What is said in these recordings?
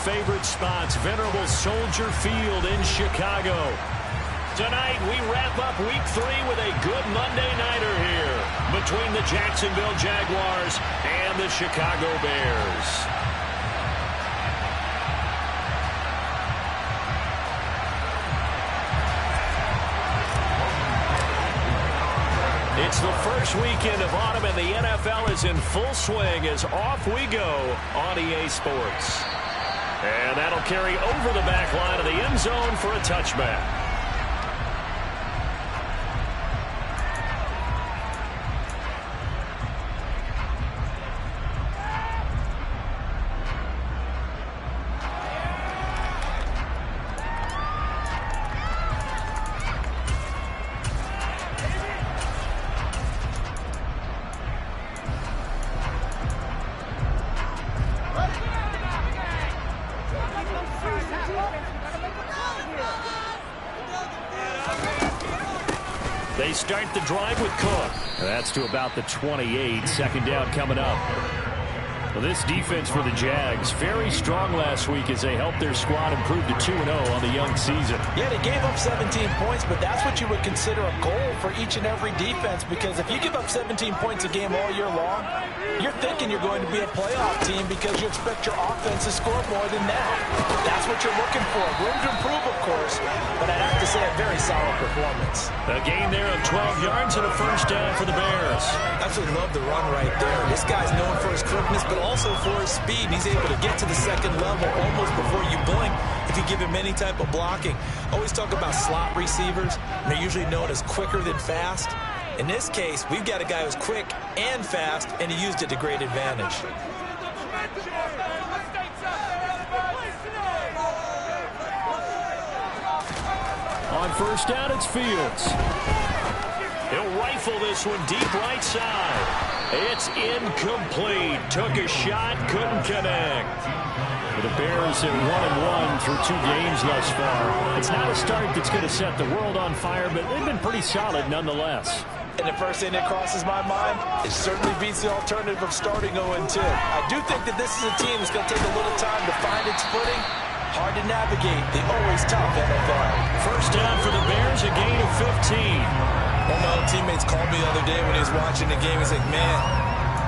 favorite spots, venerable Soldier Field in Chicago. Tonight, we wrap up Week 3 with a good Monday nighter here between the Jacksonville Jaguars and the Chicago Bears. It's the first weekend of autumn, and the NFL is in full swing as off we go on EA Sports. And that'll carry over the back line of the end zone for a touchback. They start the drive with Cook. That's to about the 28. Second down coming up. Well, this defense for the Jags, very strong last week as they helped their squad improve to 2-0 on the young season. Yeah, they gave up 17 points, but that's what you would consider a goal for each and every defense, because if you give up 17 points a game all year long, you're thinking you're going to be a playoff team because you expect your offense to score more than that. That's what you're looking for. Room to improve, of course, but I'd have to say a very solid performance. A gain there of 12 yards and a first down for the Bears. Absolutely love the run right there. This guy's known for his quickness, but also for his speed. He's able to get to the second level almost before you blink if you give him any type of blocking. Always talk about slot receivers, and they're usually known as quicker than fast. In this case, we've got a guy who's quick and fast, and he used it to great advantage. On first down, it's Fields. He'll rifle this one deep right side. It's incomplete. Took a shot, couldn't connect. The Bears at 1-1 through 2 games thus far. It's not a start that's going to set the world on fire, but they've been pretty solid nonetheless. And the first thing that crosses my mind, it certainly beats the alternative of starting 0-2. I do think that this is a team that's going to take a little time to find its footing. Hard to navigate the always tough NFL. First down for the Bears, a gain of 15. One of my old teammates called me the other day when he was watching the game. He's like, man,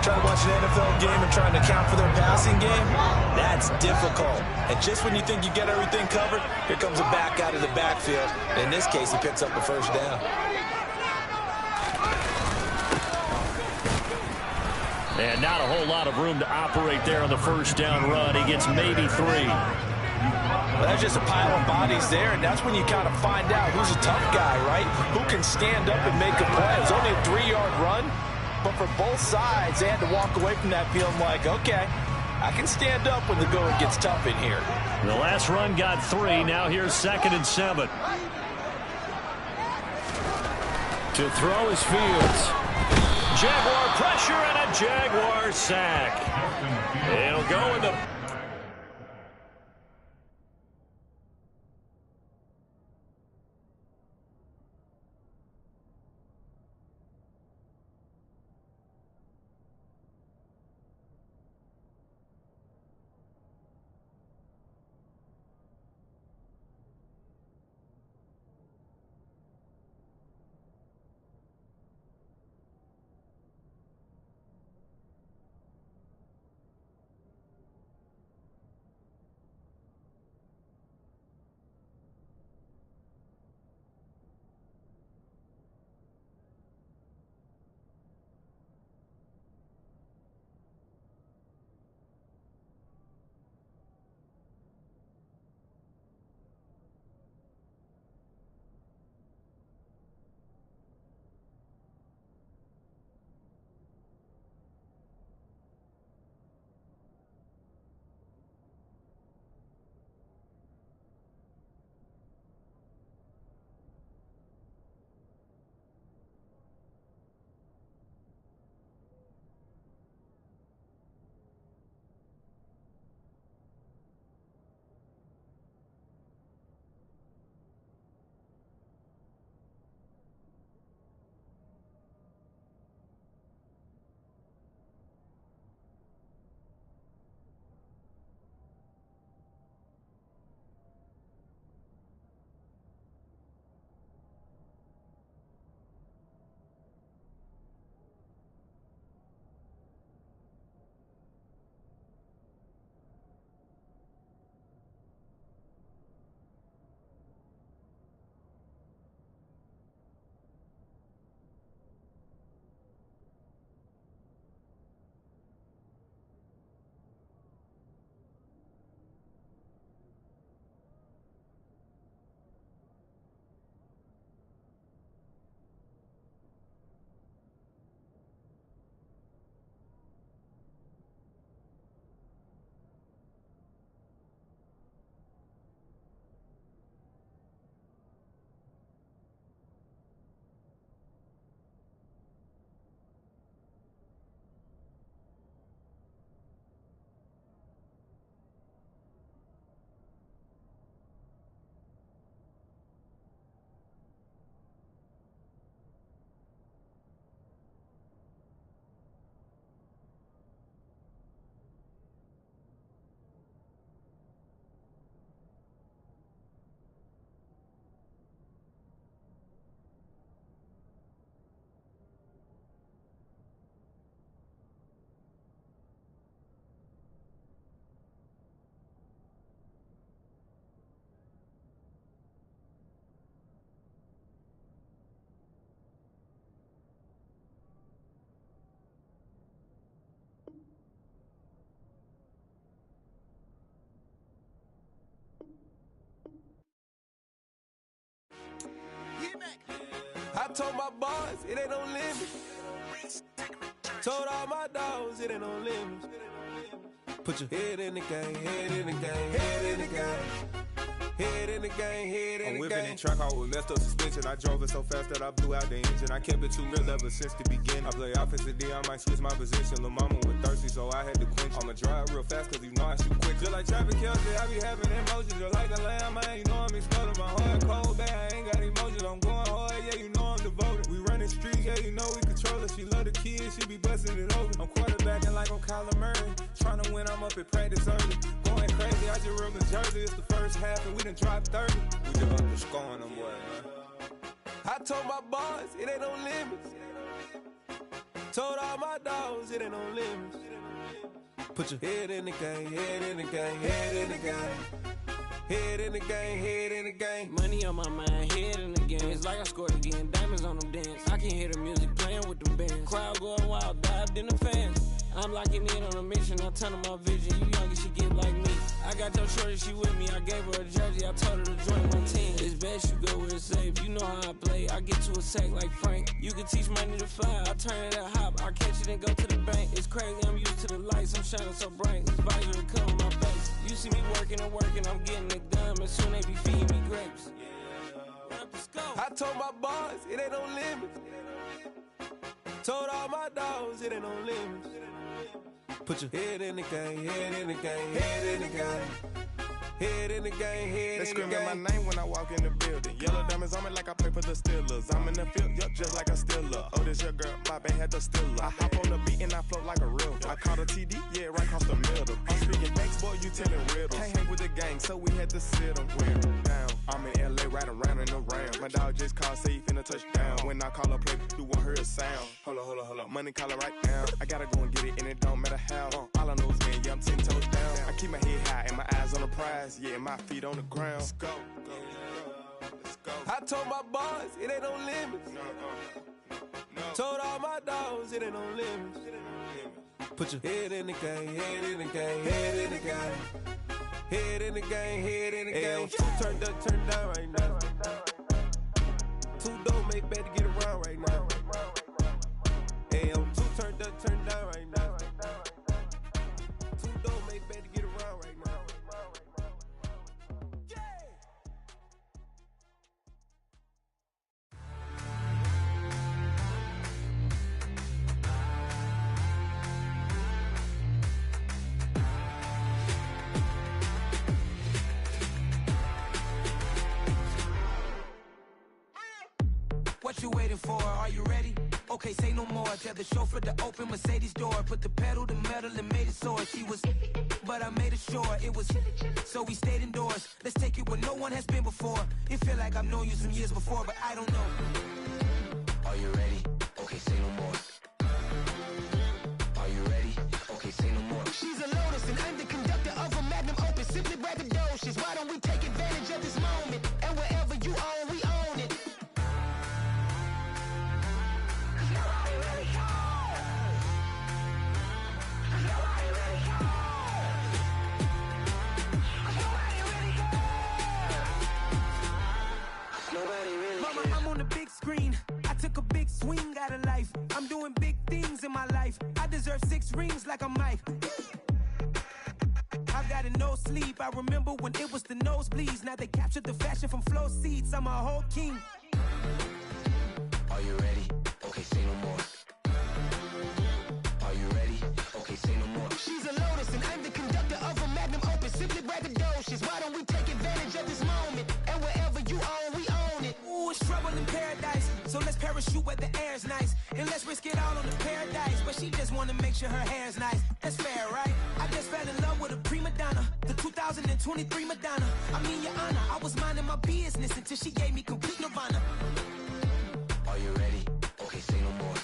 trying to watch an NFL game and trying to account for their passing game, that's difficult. And just when you think you get everything covered, here comes a back out of the backfield. And in this case, he picks up the first down. And not a whole lot of room to operate there on the first down run. He gets maybe 3. Well, that's just a pile of bodies there, and that's when you kind of find out who's a tough guy, right? Who can stand up and make a play. It's only a 3-yard run, but for both sides, they had to walk away from that feeling like, okay, I can stand up when the going gets tough in here. The last run got 3. Now here's 2nd and 7. To throw is Fields. Jaguar pressure and a Jaguar sack. It'll go in the... I told my boys it ain't no limit. Told all my dogs it ain't no limit. Put your head in the game, head in the game, head in the game. Head in the game, head in the game. I'm whipping in track out with messed up suspension. I drove it so fast that I blew out the engine. I kept it too real ever since the beginning. I play offensive D, I might switch my position. Lil' mama was thirsty, so I had to quench. I'ma drive real fast, cause you know I shoot quick. Just like traffic Kelsey, I be having emotions. Just like the lamb, man, you know I'm exploding. My heart cold, bad, I ain't got emotions. I'm going hard, yeah, you know I'm devoted. We running streets, yeah, you know we control it. She love the kids, she be busting it over. I'm quarterbacking like I'm Kyler Murray. Trying to win, I'm up at practice early. Going crazy, I just real the jersey. It's the first half, and we done dropped 30. We just underscoring them, boy, man. I told my boys it ain't no limits. Told all my dogs it ain't no limits. Put your head in the game, head in the game, head in the game. Head in the game, head in the game. Money on my mind, head in the game. It's like I scored again, diamonds on them dance. I can hear the music playing with them bands. Crowd going wild, dived in the fans. I'm locking in on a mission, I turn on my vision. You young and she get like me. I got your shorty, she with me. I gave her a jersey, I told her to join my team. It's best you go where it's safe. You know how I play, I get to a sack like Frank. You can teach money to fly, I turn it at hop. I catch it and go to the bank. It's crazy, I'm used to the lights, I'm shining so bright. This visor will cover my face. You see me working and working, I'm getting it done. And soon they be feeding me grapes. I told my boys it ain't no limits. Told all my dogs it ain't no limits. Put your head in the game, head in the game, head in the game. Head in the game, head in the game. They screaming my name when I walk in the building. Yellow diamonds on me like I play for the Steelers. I'm in the field, yup, just like a Steeler. Oh, this your girl, my band had the Steeler. I hop on the beat and I float like a river. I caught a TD, yeah, right across the middle. I'm speaking thanks, boy, you telling riddles. Can't hang with the gang, so we had to sit them down. I'm in LA, riding around in the ram. My dog just called, say he finna touch down. When I call a play, you won't hear a sound. Hold up, money call it right now. I gotta go and get it, and it don't matter how. All I know is, man, yeah, I'm 10 toes down. I keep my head high and my eyes on the prize. Yeah, my feet on the ground. Let's go. Let's go. I told my boys it ain't no limits. No. Told all my dogs it ain't no limits. Put your head in the game, head in the game, head in the game. Head in the game, head in the game. Two turned up, turned down right now. Two dope make better get around right now. Hey, I'm two turned up, turned down right now. Two dope make better get around right now. What you waiting for? Are you ready? Okay, say no more. Tell the chauffeur to open Mercedes door. Put the pedal to metal and made it soar. She was, but I made it sure it was. So we stayed indoors. Let's take it where no one has been before. It feel like I've known you some years before, but I don't know. Are you ready? Okay, say no more. Are you ready? Okay, say no more. She's a Lotus and I'm the conductor of a Magnum Opus. Simply braggadocious. Why don't we take advantage of this moment? And wherever you own, we own it. Mama, I'm on the big screen. I took a big swing out of life. I'm doing big things in my life. I deserve 6 rings like a Mike. I've got no sleep. I remember when it was the nosebleeds. Now they captured the fashion from flow seats. I'm a whole king. Are you ready? Okay, say no more. Are you ready? Okay, say no more. She's a Lotus and I'm the conductor of a Magnum Opus. Simply braggadocious. Why don't we take advantage of this moment? And wherever you own, we own it. Ooh, it's trouble in paradise. So let's parachute where the air's nice. And let's risk it all on the paradise. But she just wanna make sure her hair's nice. That's fair, right? I just fell in love with a prima donna. The 2023 Madonna. I mean, your honor, I was minding my business until she gave me complete nirvana. Are you ready? Okay, say no more.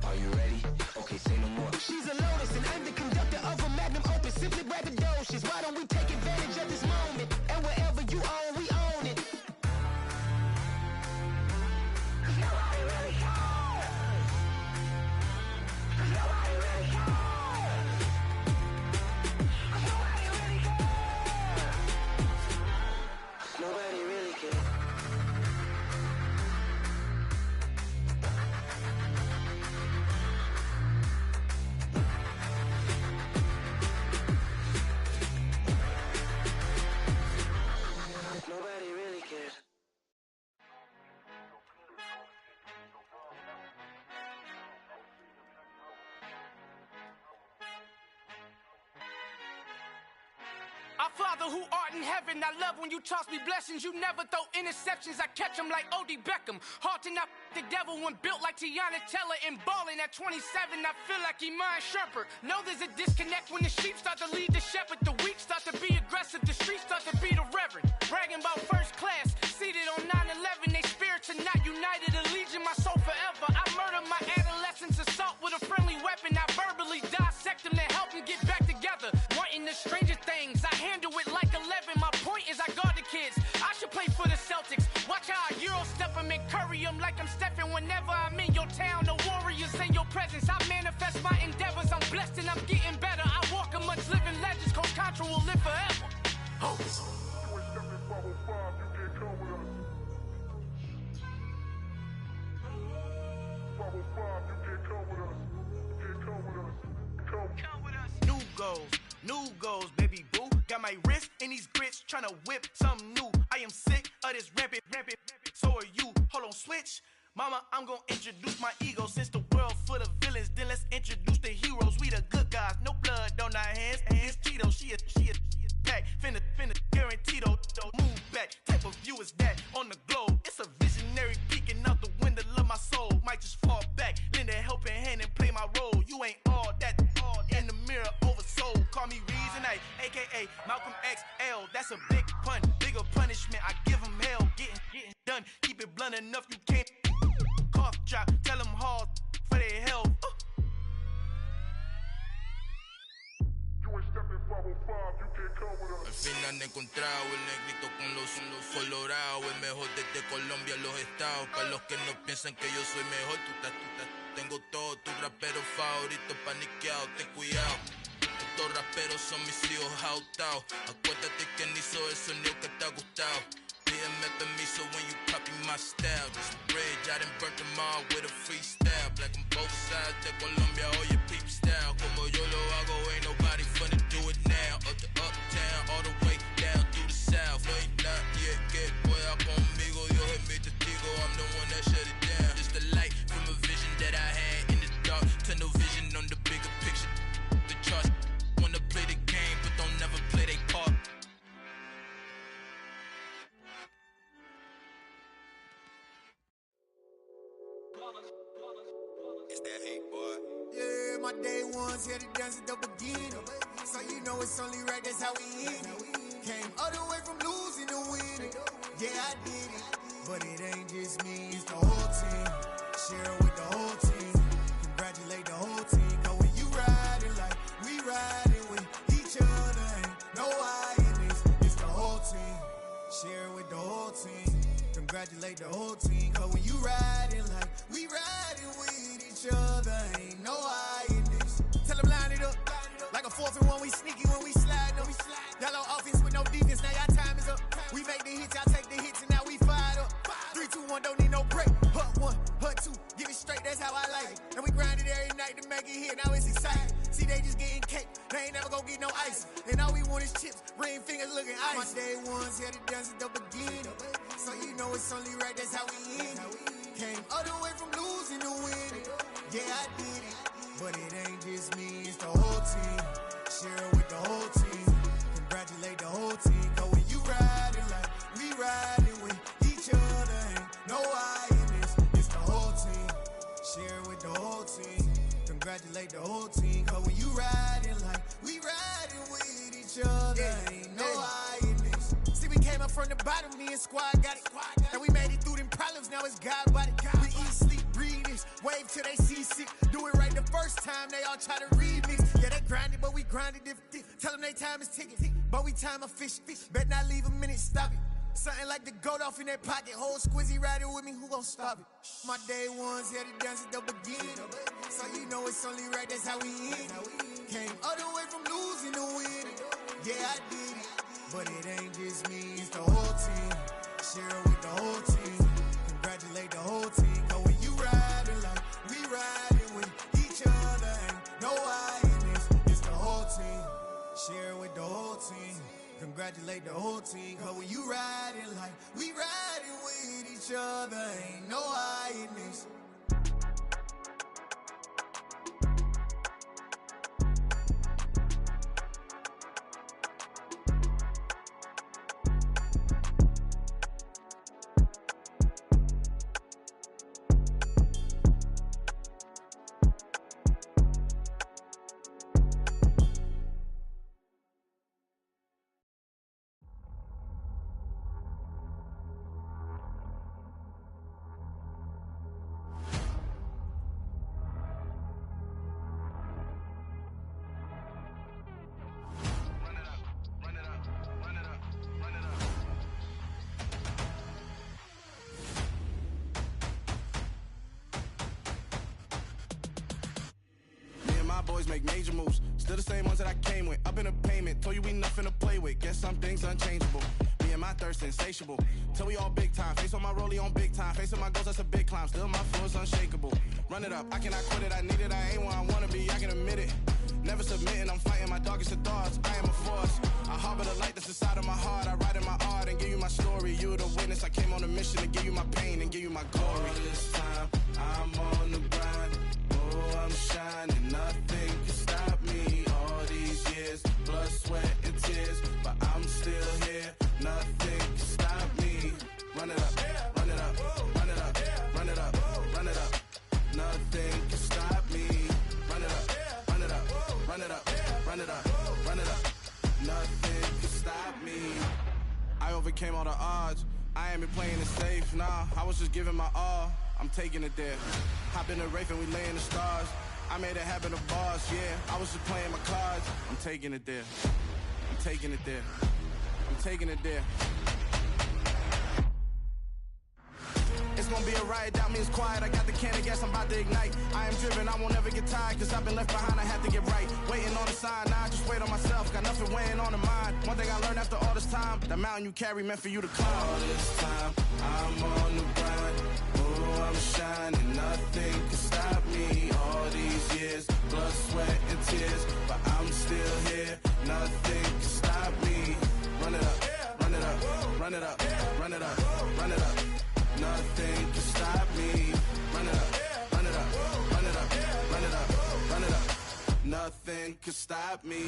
Are you ready? Okay, say no more. She's a Lotus and I'm the conductor of a Magnum Opus. Simply braggadocious. Why don't we take advantage of this moment? And wherever you own, we own it. Nobody really cares. Nobody really cares. Nobody really cares. Nobody really cares. Father who art in heaven, I love when you toss me blessings. You never throw interceptions, I catch them like O.D. Beckham. Hard to not the devil when built like Tiana Teller and balling at 27. I feel like Iman Shumpert. Know there's a disconnect when the sheep start to lead the shepherd. The weak start to be aggressive, the streets start to be the reverend. Bragging about first class, seated on 9/11. They spirits are not united, a legion, my soul forever. I murdered my adolescence, assault with a friendly weapon. I verbally dissect them to help them get back together. Wanting the stranger things, I handle it like 11. My point is I guard the kids. I should play for the Celtics. Watch how I Euro step them and curry them like I'm stepping. Whenever I'm in your town, the Warriors in your presence. I manifest my endeavors. I'm blessed and I'm getting better. I walk amongst living legends. Coach Contra will live forever. Oh. New goals, baby boo. Got my wrist in these grits, tryna whip something new. I am sick of this rampant. So are you. Hold on, switch. Mama, I'm gonna introduce my ego. Since the world full of villains, then let's introduce the heroes. We the good guys, no blood on our hands. Hands Tito, she a pack. Finna guaranteed, move back. Type of view is that on the globe? It's a visionary peeking out the window of my soul. Might just fall back, lend a helping hand and play my role. You ain't all that in the mirror oversold. Call me Reason A, aka Malcolm XL. That's a big pun, bigger punishment. I give him hell, getting done. Keep it blunt enough, you can't cough drop. Tell them hard for their health. Al fin han encontrado el negrito con los colorados, el mejor desde Colombia, los estados. Para los que no piensan que yo soy mejor, tengo todos tus raperos favoritos paniqueados, ten cuidado. Estos raperos son mis hijos jautados. Acuérdate que ni hizo el sonido que te ha gustado. Pídeme permiso when you copy my style. This bridge, I done burnt them all with a freestyle. Black on both sides de Colombia, oye peep style. Como yo lo hago, ain't nobody finna do it now. Up to uptown, all the way down through the south. No hay nadie que pueda conmigo. Dios es mi testigo, I'm the one that shut it down. Just the light from a vision that I had in the dark. Tunnel vision on the bigger picture. The charts wanna play the game, but don't never play their part. It's that hate, boy. Yeah, my day ones here to dance at the beginning. So you know it's only right, that's how we end it. Came all the way from losing to winning. Yeah, I did it. But it ain't just me, it's the whole team. Share it with the whole team. Congratulate the whole team. Cause when you riding like we riding with each other, ain't no I in this. It's the whole team. Share it with the whole team. Congratulate the whole team. Cause when you riding like we riding with each other, ain't no I in this. Tell them line it up. Like a 4th and 1, we sneaky when we slide up. Y'all on offense with no defense, now y'all time is up. We make the hits, y'all take the hits, and now we fired up. 3, 2, 1, don't need no break. Hut 1, hut 2, give it straight, that's how I like it. And we grind it every night to make it hit, now it's exciting. See, they just getting cake, they ain't never gonna get no ice. And all we want is chips, ring fingers looking ice. My day ones here to dance at the beginning. So you know it's only right, that's how we end it. Came all the way from losing to winning. Yeah, I did it. But it ain't just me, it's the whole team. Share it with the whole team. Congratulate the whole team. Cause when you riding like we riding with each other, ain't no I in this. It's the whole team. Share it with the whole team. Congratulate the whole team. Cause when you riding like we riding with each other, ain't no I in this. See, we came up from the bottom, me and squad got it. And we made it through them problems, now it's God body. We eat, sleep, breathe this, wave till they see sick. Do it right the first time, they all try to remix. Yeah, they grinded, but we grinded different. Tell them they time is ticking, but we time a fish. Bet not leave a minute, stop it. Something like the goat off in that pocket. Whole squizzy riding with me, who gon' stop it? My day ones here to dance at the beginning. So you know it's only right, that's how we end it. Came all the way from losing to winning. Yeah, I did it. But it ain't just me, it's the whole team. Share it with the whole team. Congratulate the whole team. Cause when you riding like we riding with each other, ain't no I in this. It's the whole team. Share it with the whole team. Congratulate the whole team. Cause when you riding like we riding with each other, ain't no I in this. boys make major moves. Still the same ones that I came with. Up in the payment, told you we nothing to play with. Guess some things unchangeable. Me and my thirst insatiable. Till we all big time. Face on my rollie on big time. Facing my goals, that's a big climb. Still my floor's unshakable. Run it up, I cannot quit it. I need it, I ain't where I wanna be, I can admit it. Never submitting, I'm fighting my darkest of thoughts. I am a force. I harbor the light that's inside of my heart. I write in my art and give you my story. You the witness. I came on a mission to give you my pain and give you my glory. All this time, I'm on the grind. Oh, I'm shining. Nothing can stop me. All these years, blood, sweat, and tears. But I'm still here. Nothing can stop me. Run it up, run it up, run it up, run it up, run it up. Nothing can stop me. Run it up, run it up, run it up, run it up, run it up. Nothing can stop me. I overcame all the odds. I ain't been playing it safe, nah. I was just giving my all. I'm taking it there. Hop in the Wraith and we lay in the stars. I made it happen, the boss, yeah. I was just playing my cards. I'm taking it there. I'm taking it there. I'm taking it there. It's gonna be a riot, doubt me it's quiet. I got the can of gas, I'm about to ignite. I am driven, I won't ever get tired. Cause I've been left behind, I have to get right. Waiting on the sign, now I just wait on myself. Got nothing weighing on the mind. One thing I learned after all this time, the mountain you carry meant for you to climb. All this time, I'm on the grind. Oh, I'm shining, nothing can stop me. All these years, blood, sweat, and tears. But I'm still here, nothing can stop me. Run it up, run it up, run it up, run it up, run it up. Nothing can stop me. Run it up, run it up, run it up, run it up, run it up. Nothing can stop me.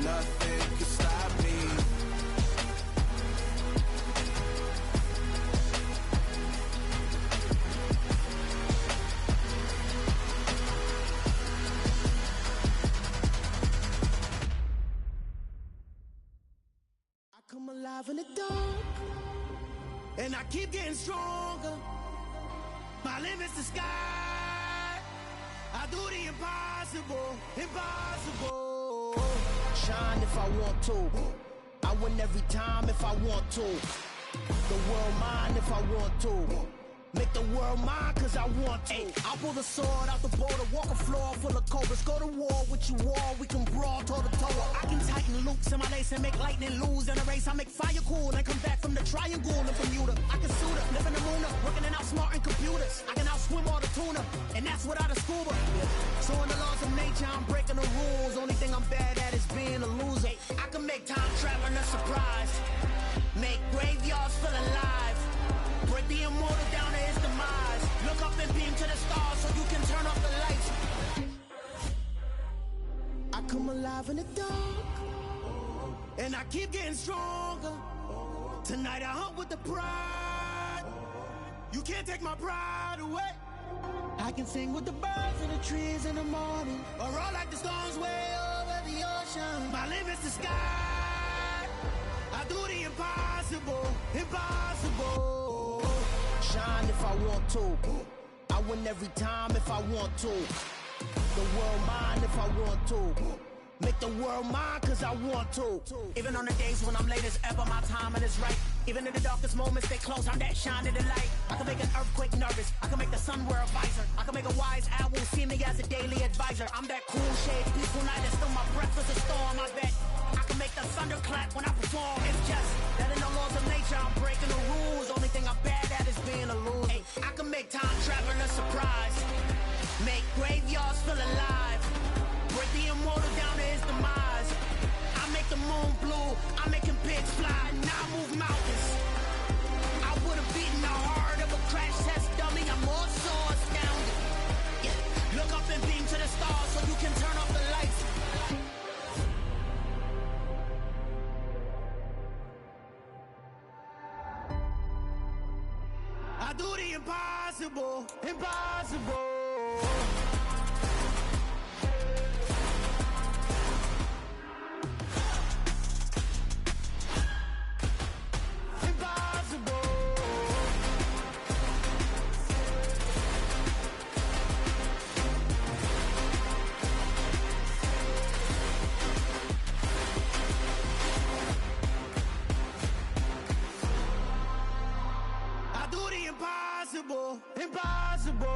Nothing can stop me. Come alive in the dark, and I keep getting stronger. My limit's the sky. I do the impossible, impossible. Shine if I want to. I win every time if I want to. The world mine if I want to. Make the world mine cause I want to. I'll pull the sword out the border, walk a floor full of cobras. Go to war with you all, we can brawl toe to toe. I can tighten loops in my lace and make lightning lose in a race. I make fire cool and come back from the triangle in Bermuda. I can suit up, live in the moon up, working and outsmarting computers. I can outswim all the tuna, and that's without a scuba. So in the laws of nature, I'm breaking the rules. Only thing I'm bad at is being a loser. I can make time traveling a surprise. Make graveyards feel alive. Break the immortal down to his demise. Look up and beam to the stars so you can turn off the lights. I come alive in the dark, and I keep getting stronger. Tonight I hunt with the pride. You can't take my pride away. I can sing with the birds and the trees in the morning, or roll like the storms way over the ocean. My limit's the sky. I do the impossible, impossible. Shine if I want to. I win every time if I want to. The world mine if I want to. Make the world mine cause I want to. Even on the days when I'm late as ever, my timing is right. Even in the darkest moments, they close, I'm that shine of the light. I can make an earthquake nervous, I can make the sun wear a visor. I can make a wise owl see me as a daily advisor. I'm that cool shade, peaceful night, and still my breath is a storm, I bet. I can make the thunder clap when I perform. It's just that in the laws of nature, I'm breaking the rules. Only thing I'm bad at is being a loser. Ay, I can make time traveling a surprise. Make graveyards feel alive. Break the immortal down to his demise. I make the moon blue, I make him pigs fly. Now I move mountains. I would've beaten the heart of a crash test dummy. I'm more so astounded. Yeah. Look up and beam to the stars so you can turn off the lights. I do the impossible, impossible. the impossible, impossible.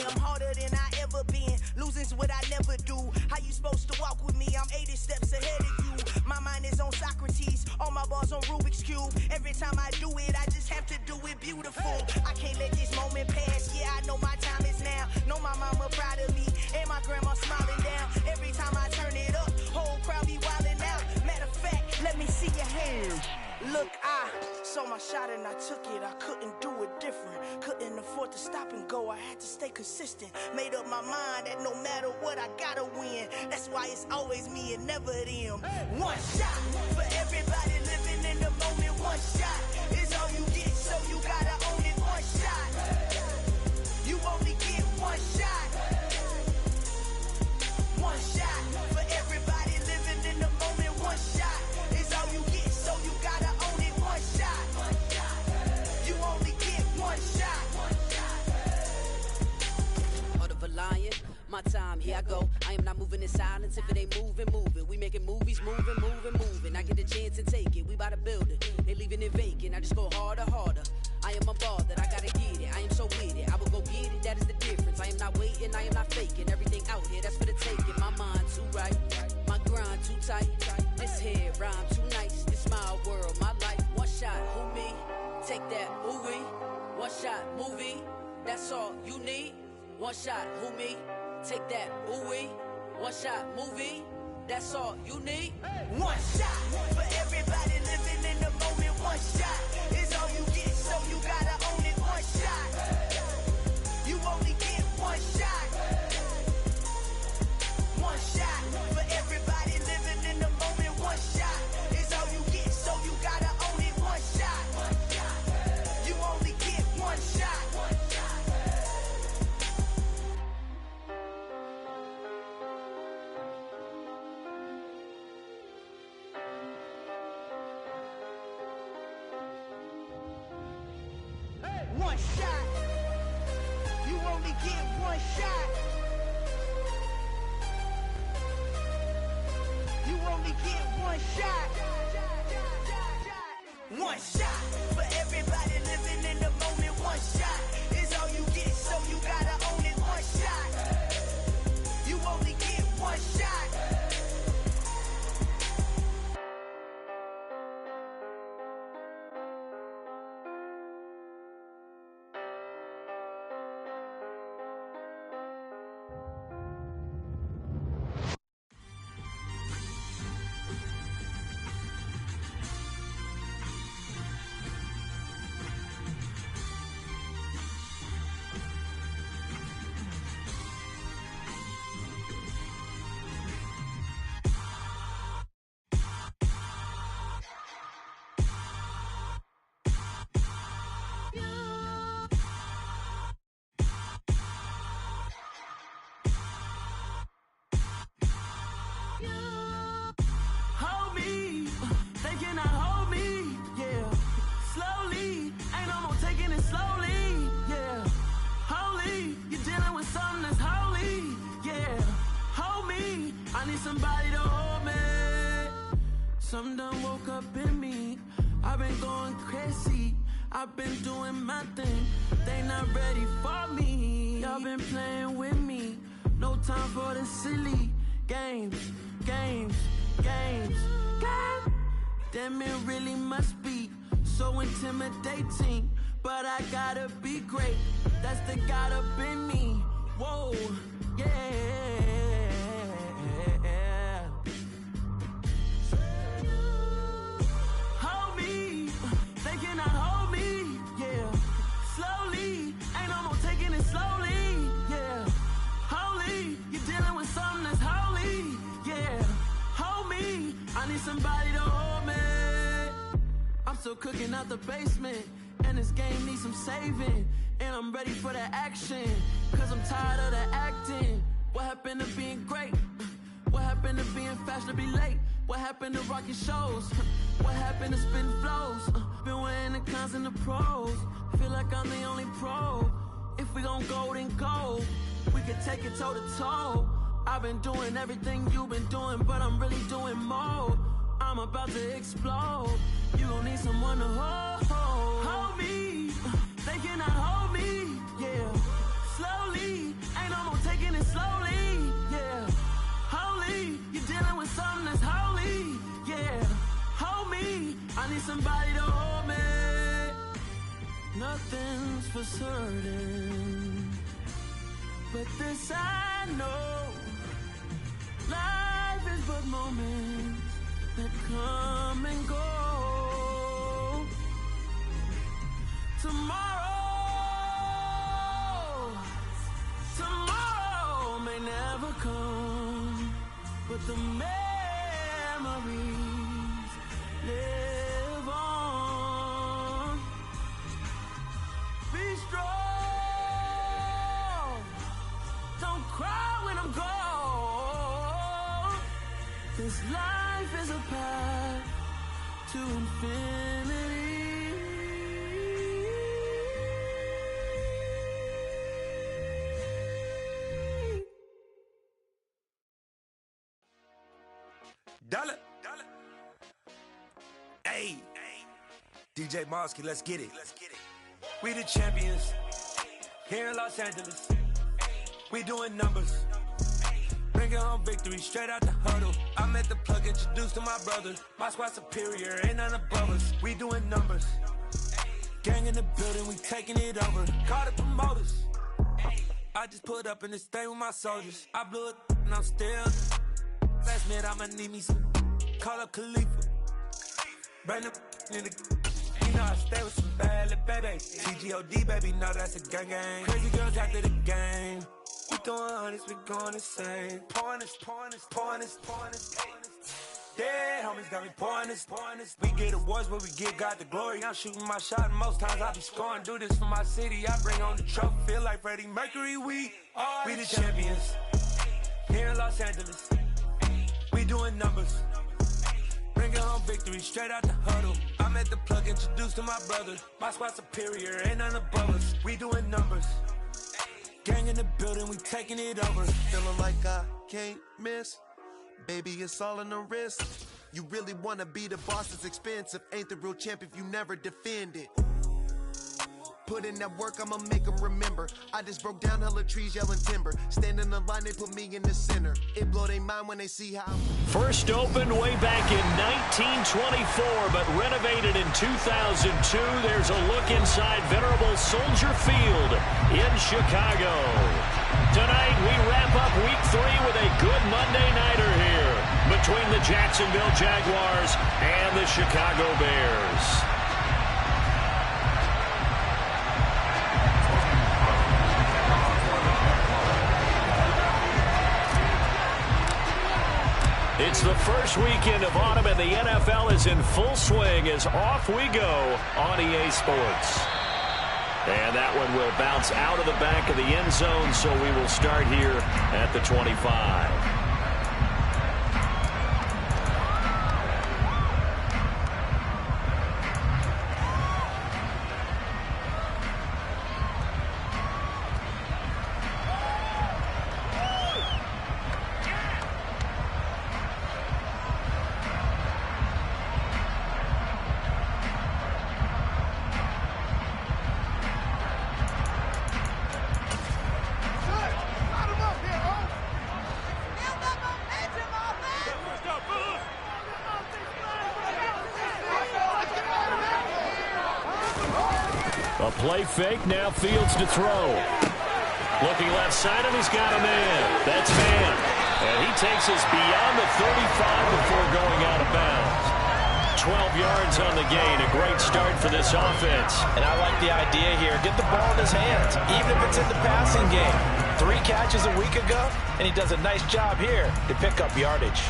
I'm harder than I ever been. Losing's what I never do. How you supposed to walk with me? I'm 80 steps ahead of you. My mind is on Socrates. All my bars on Rubik's Cube. Every time I do it, I just have to do it beautiful. I can't let this moment pass. Yeah, I know my time is now. Know my mama proud of me. And my grandma smiling down. Every time I turn it up, whole crowd be wildin' out. Matter of fact, let me see your hands. Look, I saw my shot and I took it. I couldn't do it different. Couldn't afford to stop and go. I had to stay consistent. Made up my mind that no matter what, I gotta win. That's why it's always me and never them. One shot for everybody living in the moment. One shot is all you get, so you gotta own it. One shot. You only get one shot. One shot for everybody living in the moment. One shot is all you get, so you gotta own it. One shot. You only get one shot. Heart of a lion, my time, here I go. I am not moving in silence. If it ain't moving, moving. We making movies, moving, moving, moving. I get a chance to take it. We bout to build it. They leaving it vacant. I just go harder, harder. I am a ball that I gotta get it. I am so with it. I will go get it. That is the difference. I am not waiting. I am not faking. Everything out here, that's for the taking. My mind too right. My grind too tight. This here rhyme too nice. This my world, my life. One shot, who me? Take that, ooh-wee. One shot, movie. That's all you need. One shot, who me? Take that, ooh-wee. One shot, movie. That's all you need. One shot for everybody living in the moment. One shot is all you get, so you gotta own it. One shot. You only get one shot. One shot for everybody living in the moment. One shot is all you get, so you gotta own it. One shot. You only get one shot. One shot. You only get one shot. You only get one shot. One shot for everybody living in the moment. One shot is all you get, so you gotta own it. One shot. You only get one shot. Hold me, they cannot hold me, yeah. Slowly, ain't no more taking it slowly, yeah. Holy, you're dealing with something that's holy, yeah. Hold me, I need somebody to hold me. Something done woke up in me. I've been going crazy. I've been doing my thing. They not ready for me. Y'all been playing with me. No time for the silly games, games, games, games. Damn, it really must be so intimidating. But I gotta be great. That's the God up in me. Whoa, yeah. Hold me, they cannot hold me, yeah. Slowly, ain't no more taking it slowly, yeah. Holy, you're dealing with something that's holy, yeah. Hold me, I need somebody to hold me. I'm still cooking out the basement, and this game needs some saving. And I'm ready for the action, cause I'm tired of the acting. What happened to being great? What happened to being fashionably late? What happened to rocking shows? What happened to spin flows? Been weighing the cons and the pros. Feel like I'm the only pro. If we gon' go, then go. We can take it toe to toe. I've been doing everything you've been doing, but I'm really doing more. I'm about to explode. You gon' need someone to hold me. They cannot hold me, yeah. Slowly, ain't no more taking it slowly, yeah. Holy, you're dealing with something that's holy, yeah. Hold me, I need somebody to hold me. Nothing's for certain, but this I know. Life is but moments that come and go. Tomorrow may never come, but the memories live on. Be strong, don't cry when I'm gone. This life is a path to infinity. Dollar. Hey, DJ Mosky, let's get it. We the champions here in Los Angeles. We doing numbers. Bringing home victory straight out the huddle. I'm at the plug, introduced to my brothers. My squad superior, ain't none above us. We doing numbers. Gang in the building, we taking it over. Call the promoters. I just put up in this thing with my soldiers. I blew it and I'm still. Last minute, I'ma need me some. Call up Khalifa. Bring the in the. You know I stay with some bad little babies. TGOD, baby, know that's a gang gang. Crazy girls after the game. We throwing hundreds, we going insane. Pouring this. Dead homies got me pouring this. We get awards, but we get God the glory. I'm shooting my shot, and most times I be scoring. Do this for my city, I bring on the trophy. Feel like Freddie Mercury, we the champions. Here in Los Angeles. We doing numbers. Bringing home victory straight out the huddle. I'm at the plug, introduced to my brothers. My squad superior, ain't none above us. We doing numbers. Gang in the building, we taking it over. Feeling like I can't miss. Baby, it's all in the wrist. You really wanna be the boss, it's expensive. Ain't the real champ if you never defend it. Put in that work, I'ma make them remember. I just broke down hella trees, yelling timber. Stand in the line, they put me in the center. It blow their mind when they see how First opened way back in 1924, but renovated in 2002. There's a look inside venerable Soldier Field in Chicago. Tonight, we wrap up Week 3 with a good Monday nighter here between the Jacksonville Jaguars and the Chicago Bears. It's the first weekend of autumn, and the NFL is in full swing as off we go on EA Sports. And that one will bounce out of the back of the end zone, so we will start here at the 25. A play fake, now Fields to throw. Looking left side, and he's got a man. That's man. And he takes us beyond the 35 before going out of bounds. 12 yards on the gain. A great start for this offense. And I like the idea here. Get the ball in his hands, even if it's in the passing game. 3 catches a week ago, and he does a nice job here to pick up yardage.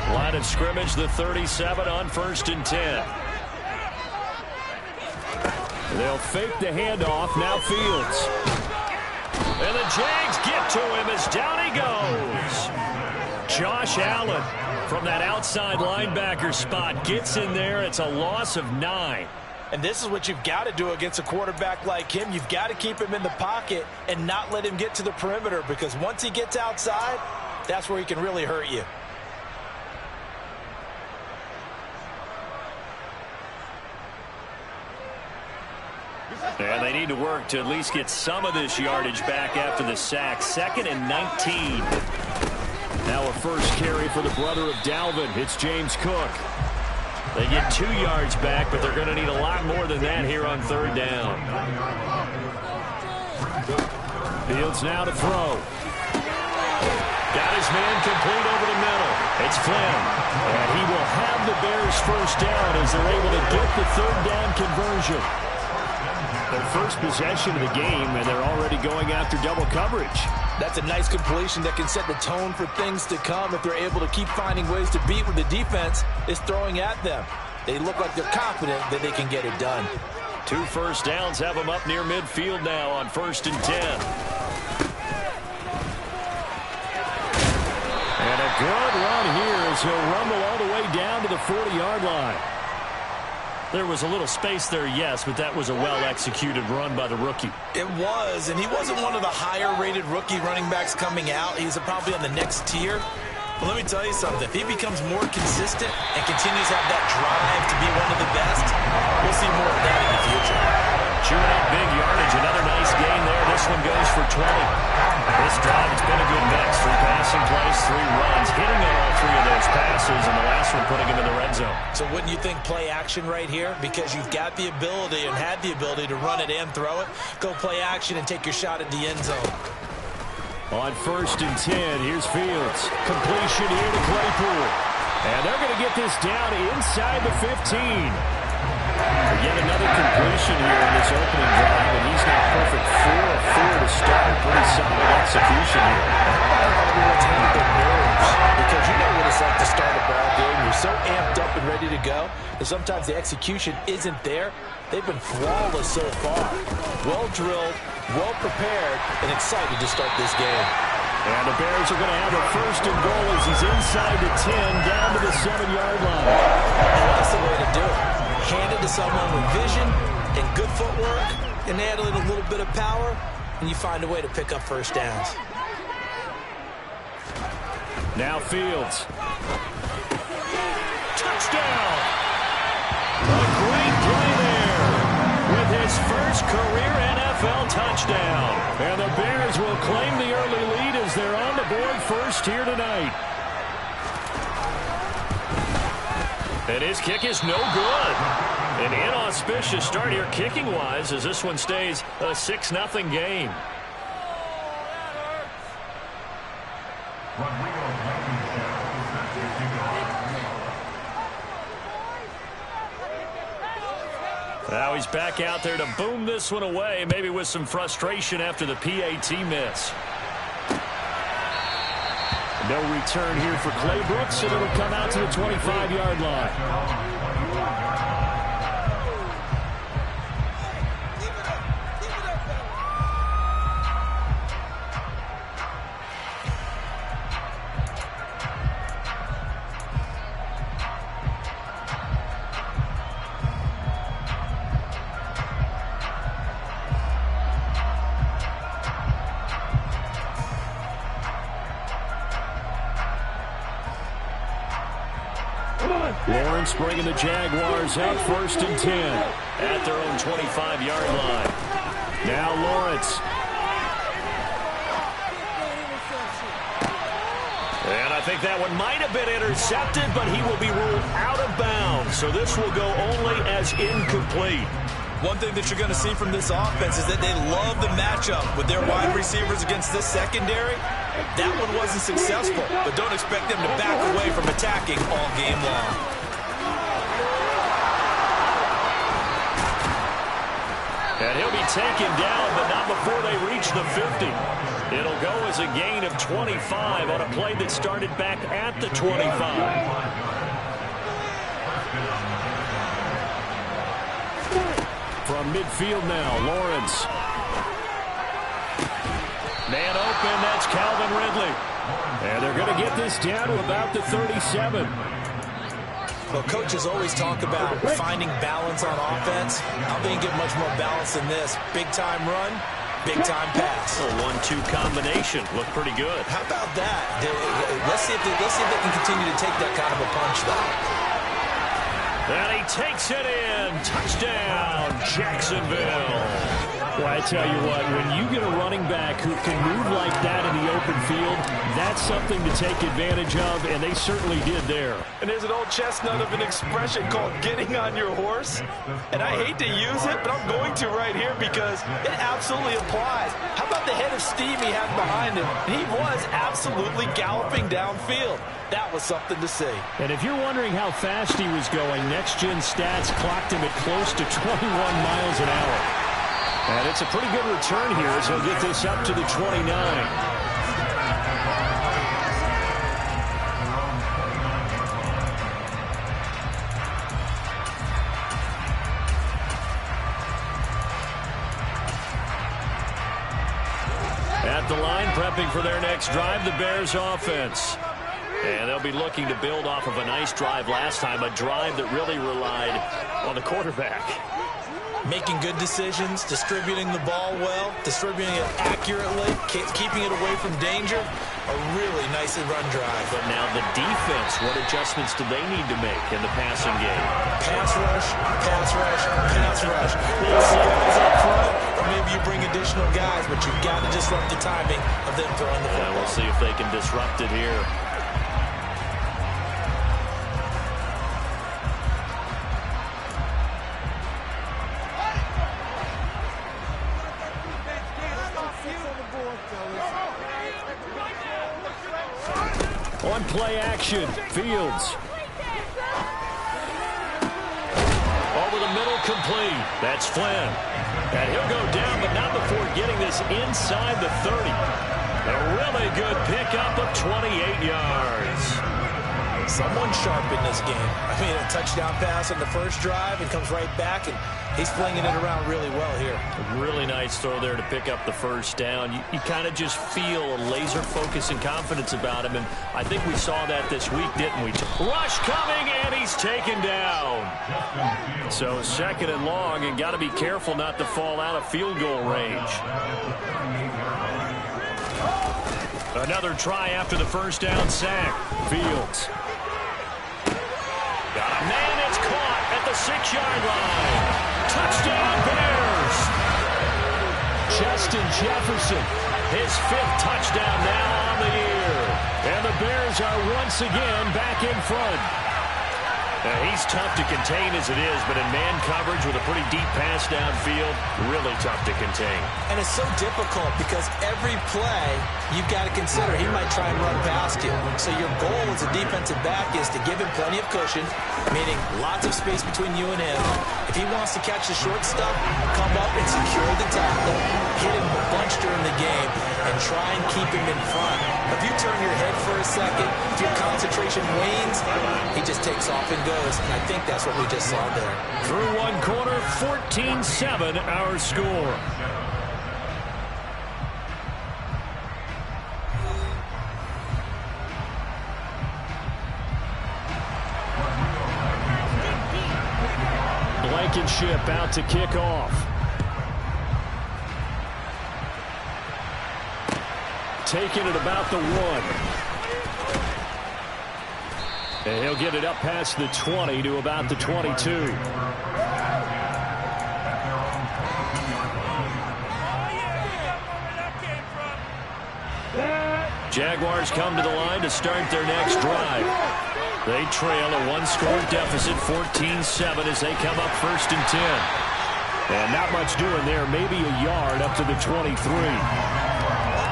Line of scrimmage, the 37 on 1st and 10. They'll fake the handoff. Now Fields. And the Jags get to him as down he goes. Josh Allen from that outside linebacker spot gets in there. It's a loss of 9. And this is what you've got to do against a quarterback like him. You've got to keep him in the pocket and not let him get to the perimeter, because once he gets outside, that's where he can really hurt you. And they need to work to at least get some of this yardage back after the sack. 2nd and 19. Now a first carry for the brother of Dalvin. It's James Cook. They get 2 yards back, but they're going to need a lot more than that here on 3rd down. Fields now to throw. Got his man complete over the middle. It's Flynn. And he will have the Bears first down as they're able to get the 3rd down conversion. Their first possession of the game, and they're already going after double coverage. That's a nice completion that can set the tone for things to come if they're able to keep finding ways to beat what the defense is throwing at them. They look like they're confident that they can get it done. 2 first downs have them up near midfield now on 1st and 10. And a good run here as he'll rumble all the way down to the 40-yard line. There was a little space there, yes, but that was a well-executed run by the rookie. It was, and he wasn't one of the higher-rated rookie running backs coming out. He's probably on the next tier. But let me tell you something. If he becomes more consistent and continues to have that drive to be one of the best, we'll see more of that in the future. Chewing up big yardage. Another nice gain there. This one goes for 20. This drive, it's been a good mix. 3 passing plays, 3 runs. Hitting on all 3 of those passes, and the last one putting him in the red zone. So wouldn't you think play action right here? Because you've got the ability and had the ability to run it and throw it. Go play action and take your shot at the end zone. On 1st and 10, here's Fields. Completion here to Claypool. And they're going to get this down inside the 15. Yet another completion here in this opening drive, and he's now perfect 4 of 4 to start. Pretty solid execution here. Everyone's handled their nerves, because you know what it's like to start a ball game. You're so amped up and ready to go, and sometimes the execution isn't there. They've been flawless so far. Well drilled, well prepared, and excited to start this game. And the Bears are going to have a 1st and goal as he's inside the 10, down to the 7-yard line. And that's the way to do it. Hand it to someone with vision and good footwork, and add a little bit of power, and you find a way to pick up first downs. Now Fields. Touchdown! A great play there with his first career NFL touchdown. And the Bears will claim the early lead as they're on the board first here tonight. And his kick is no good. An inauspicious start here kicking-wise as this one stays a 6-0 game. Now he's back out there to boom this one away, maybe with some frustration after the PAT miss. No return here for Clay Brooks, and it'll come out to the 25-yard line. Lawrence bringing the Jaguars out 1st and 10 at their own 25-yard line. Now Lawrence. And I think that one might have been intercepted, but he will be ruled out of bounds. So this will go only as incomplete. One thing that you're going to see from this offense is that they love the matchup with their wide receivers against this secondary. That one wasn't successful, but don't expect them to back away from attacking all game long. And he'll be taken down, but not before they reach the 50. It'll go as a gain of 25 on a play that started back at the 25. From midfield now, Lawrence. Man open, that's Calvin Ridley. And they're going to get this down to about the 37. Well, coaches always talk about finding balance on offense. I don't think you get much more balance than this. Big-time run, big-time pass. A 1-2 combination. Looked pretty good. How about that? Let's see if they can continue to take that kind of a punch, though. And he takes it in. Touchdown, Jacksonville. Well, I tell you what, when you get a running back who can move like that in the open field, that's something to take advantage of, and they certainly did there. And there's an old chestnut of an expression called getting on your horse. And I hate to use it, but I'm going to right here because it absolutely applies. How about the head of steam he had behind him? He was absolutely galloping downfield. That was something to see. And if you're wondering how fast he was going, Next Gen Stats clocked him at close to 21 miles an hour. And it's a pretty good return here as he'll get this up to the 29. At the line, prepping for their next drive, the Bears offense. And they'll be looking to build off of a nice drive last time, a drive that really relied on the quarterback. Making good decisions, distributing the ball well, distributing it accurately, keeping it away from danger. A really nicely run drive. But now the defense, what adjustments do they need to make in the passing game? Pass rush, pass rush, pass rush. Little guys up front, or maybe you bring additional guys, but you've got to disrupt the timing of them throwing the football. We'll see if they can disrupt it here. On play action, Fields. Over the middle, complete. That's Flynn. And he'll go down, but not before getting this inside the 30. A really good pickup of 28 yards. Someone sharp in this game. I mean, a touchdown pass on the first drive and comes right back, and he's flinging it around really well here. A really nice throw there to pick up the first down. You kind of just feel a laser focus and confidence about him, and I think we saw that this week, didn't we? Rush coming, and he's taken down. So second and long, and got to be careful not to fall out of field goal range. Another try after the first down sack. Fields. Got a man, it's caught at the 6-yard line. Touchdown, Bears. Justin Jefferson, his 5th touchdown now on the year. And the Bears are once again back in front. He's tough to contain as it is, but in man coverage with a pretty deep pass downfield, really tough to contain. And it's so difficult because every play you've got to consider he might try and run past you. So your goal as a defensive back is to give him plenty of cushion, meaning lots of space between you and him. If he wants to catch the short stuff, come up and secure the tackle, hit him a bunch during the game, and try and keep him in front. If you turn your head for a second, if your concentration wanes, he just takes off and goes. And I think that's what we just saw there. Through one quarter, 14-7 our score. Blankenship out to kick off. Taking it about the 1. And he'll get it up past the 20 to about the 22. Jaguars come to the line to start their next drive. They trail a 1-score deficit, 14-7, as they come up 1st and 10. And not much doing there, maybe a yard up to the 23.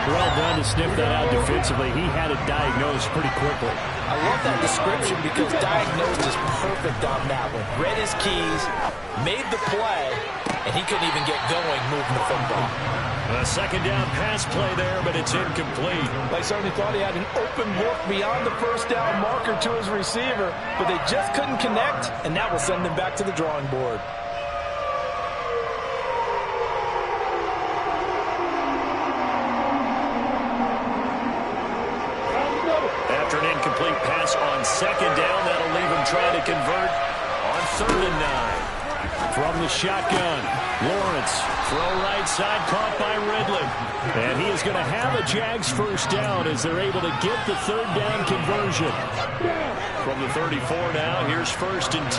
Well done to sniff that out defensively. He had it diagnosed pretty quickly. I love that description because diagnosed is perfect on that one. Read his keys, made the play, and he couldn't even get going moving the football. A second down pass play there, but it's incomplete. They certainly thought he had an open look beyond the first down marker to his receiver, but they just couldn't connect, and that will send them back to the drawing board. second down. That'll leave him trying to convert on 3rd and 9. From the shotgun, Lawrence, throw right side, caught by Ridley. And he is going to have a Jags first down as they're able to get the 3rd down conversion. From the 34 now, here's 1st and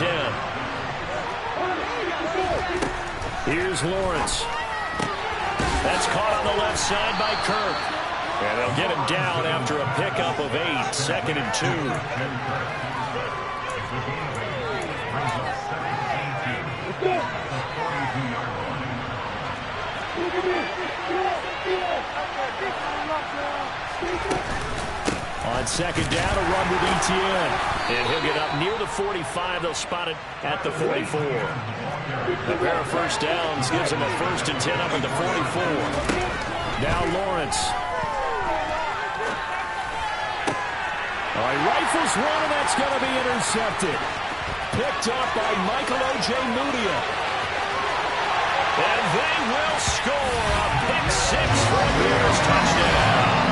10. Here's Lawrence. That's caught on the left side by Kirk. And they'll get him down after a pickup of 8, 2nd and 2. On 2nd down, a run with Etienne. And he'll get up near the 45. They'll spot it at the 44. A pair of first downs gives him a 1st and 10 up at the 44. Now Lawrence. He rifles one, and that's going to be intercepted. Picked up by Michael O.J. Mudia. And they will score a pick 6 for a Bears touchdown.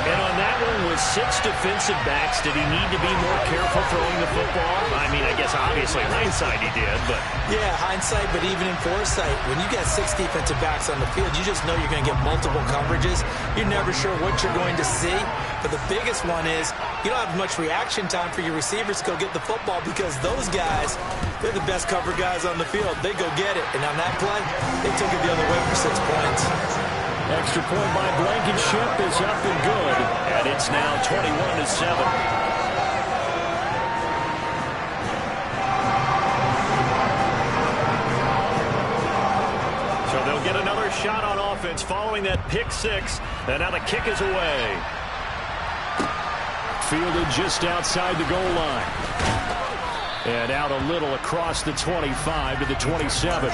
And on that one, with 6 defensive backs, did he need to be more careful throwing the football? I mean, I guess obviously hindsight he did, but... Yeah, hindsight, but even in foresight, when you got 6 defensive backs on the field, you just know you're going to get multiple coverages. You're never sure what you're going to see. But the biggest one is you don't have much reaction time for your receivers to go get the football because those guys, they're the best cover guys on the field. They go get it. And on that play, they took it the other way for 6 points. Extra point by Blankenship is up and good, and it's now 21-7. So they'll get another shot on offense following that pick 6, and now the kick is away. Fielded just outside the goal line. And out a little across the 25 to the 27.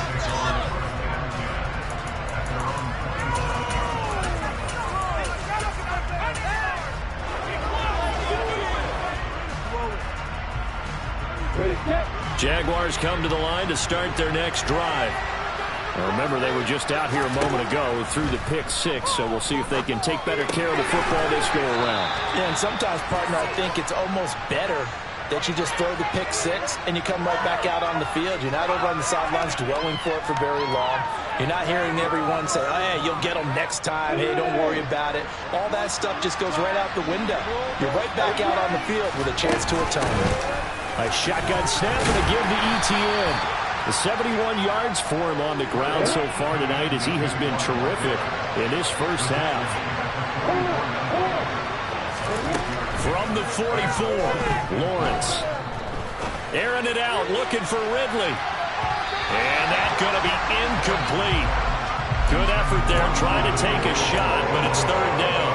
Jaguars come to the line to start their next drive. Now remember, they were just out here a moment ago through the pick 6, so we'll see if they can take better care of the football this go around. Yeah, and sometimes, partner, I think it's almost better that you just throw the pick 6 and you come right back out on the field. You're not over on the sidelines dwelling for it for very long. You're not hearing everyone say, oh, hey, you'll get them next time. Hey, don't worry about it. All that stuff just goes right out the window. You're right back out on the field with a chance to atone. A shotgun snap and a give to Etienne. The 71 yards for him on the ground so far tonight as he has been terrific in this first half. From the 44, Lawrence. Airing it out, looking for Ridley. And that's going to be incomplete. Good effort there, trying to take a shot, but it's 3rd down.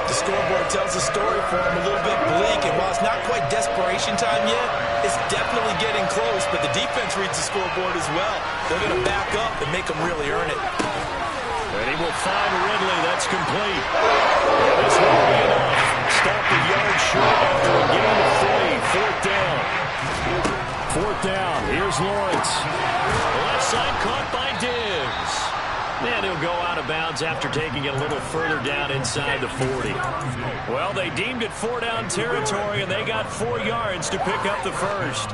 The scoreboard tells a story for him, a little bit bleak, and while it's not quite desperation time yet, it's definitely getting close, but the defense reads the scoreboard as well. They're going to back up and make them really earn it. And he will find Ridley. That's complete. And this will be enough. Stop the yard short after a gain of 3. 4th down. 4th down. Here's Lawrence. Left side caught by Diggs. And he'll go out of bounds after taking it a little further down inside the 40. Well, they deemed it 4-down territory, and they got 4 yards to pick up the first.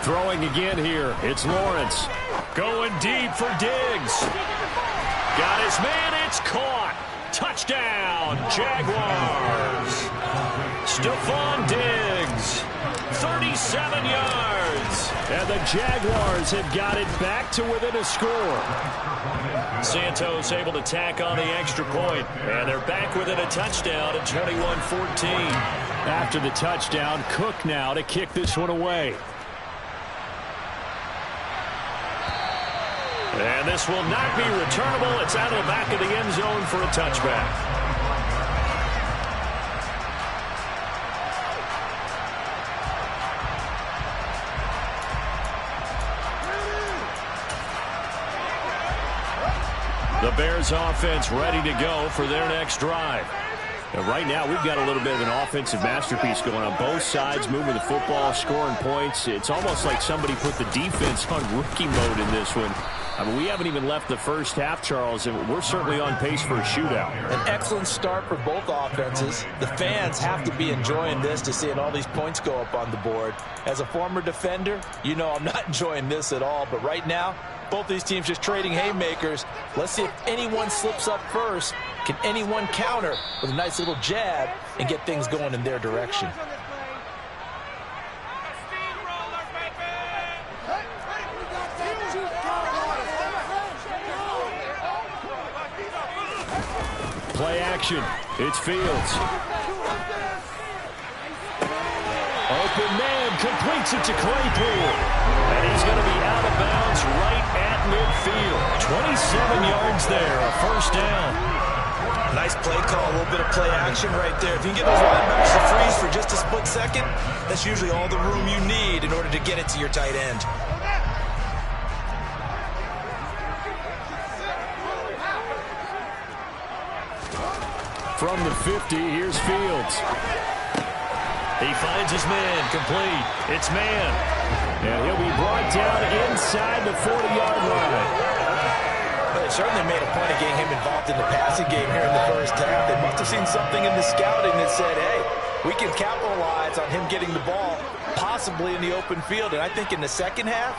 Throwing again here. It's Lawrence. Going deep for Diggs. Got his man. It's caught. Touchdown, Jaguars. Stephon Diggs, 37 yards. And the Jaguars have got it back to within a score. Santos able to tack on the extra point. And they're back within a touchdown at 21-14. After the touchdown, Cook now to kick this one away. And this will not be returnable. It's out of the back of the end zone for a touchback. The Bears offense ready to go for their next drive. And right now, we've got a little bit of an offensive masterpiece going on both sides, moving the football, scoring points. It's almost like somebody put the defense on rookie mode in this one. I mean, we haven't even left the first half, Charles, and we're certainly on pace for a shootout. An excellent start for both offenses. The fans have to be enjoying this to seeing all these points go up on the board. As a former defender, you know I'm not enjoying this at all, but right now, both these teams just trading haymakers. Let's see if anyone slips up first. Can anyone counter with a nice little jab and get things going in their direction? Play action. It's Fields. Open man completes it to Claypool. And he's going to be out of bounds right at midfield. 27 yards there, a first down. Nice play call, a little bit of play action right there. If you can get those linebackers to freeze for just a split second, that's usually all the room you need in order to get it to your tight end. From the 50, here's Fields. He finds his man, complete. It's man. And he'll be brought down inside the 40-yard line. But it certainly made a point of getting him involved in the passing game here in the first half. They must have seen something in the scouting that said, hey, we can capitalize on him getting the ball possibly in the open field. And I think in the second half,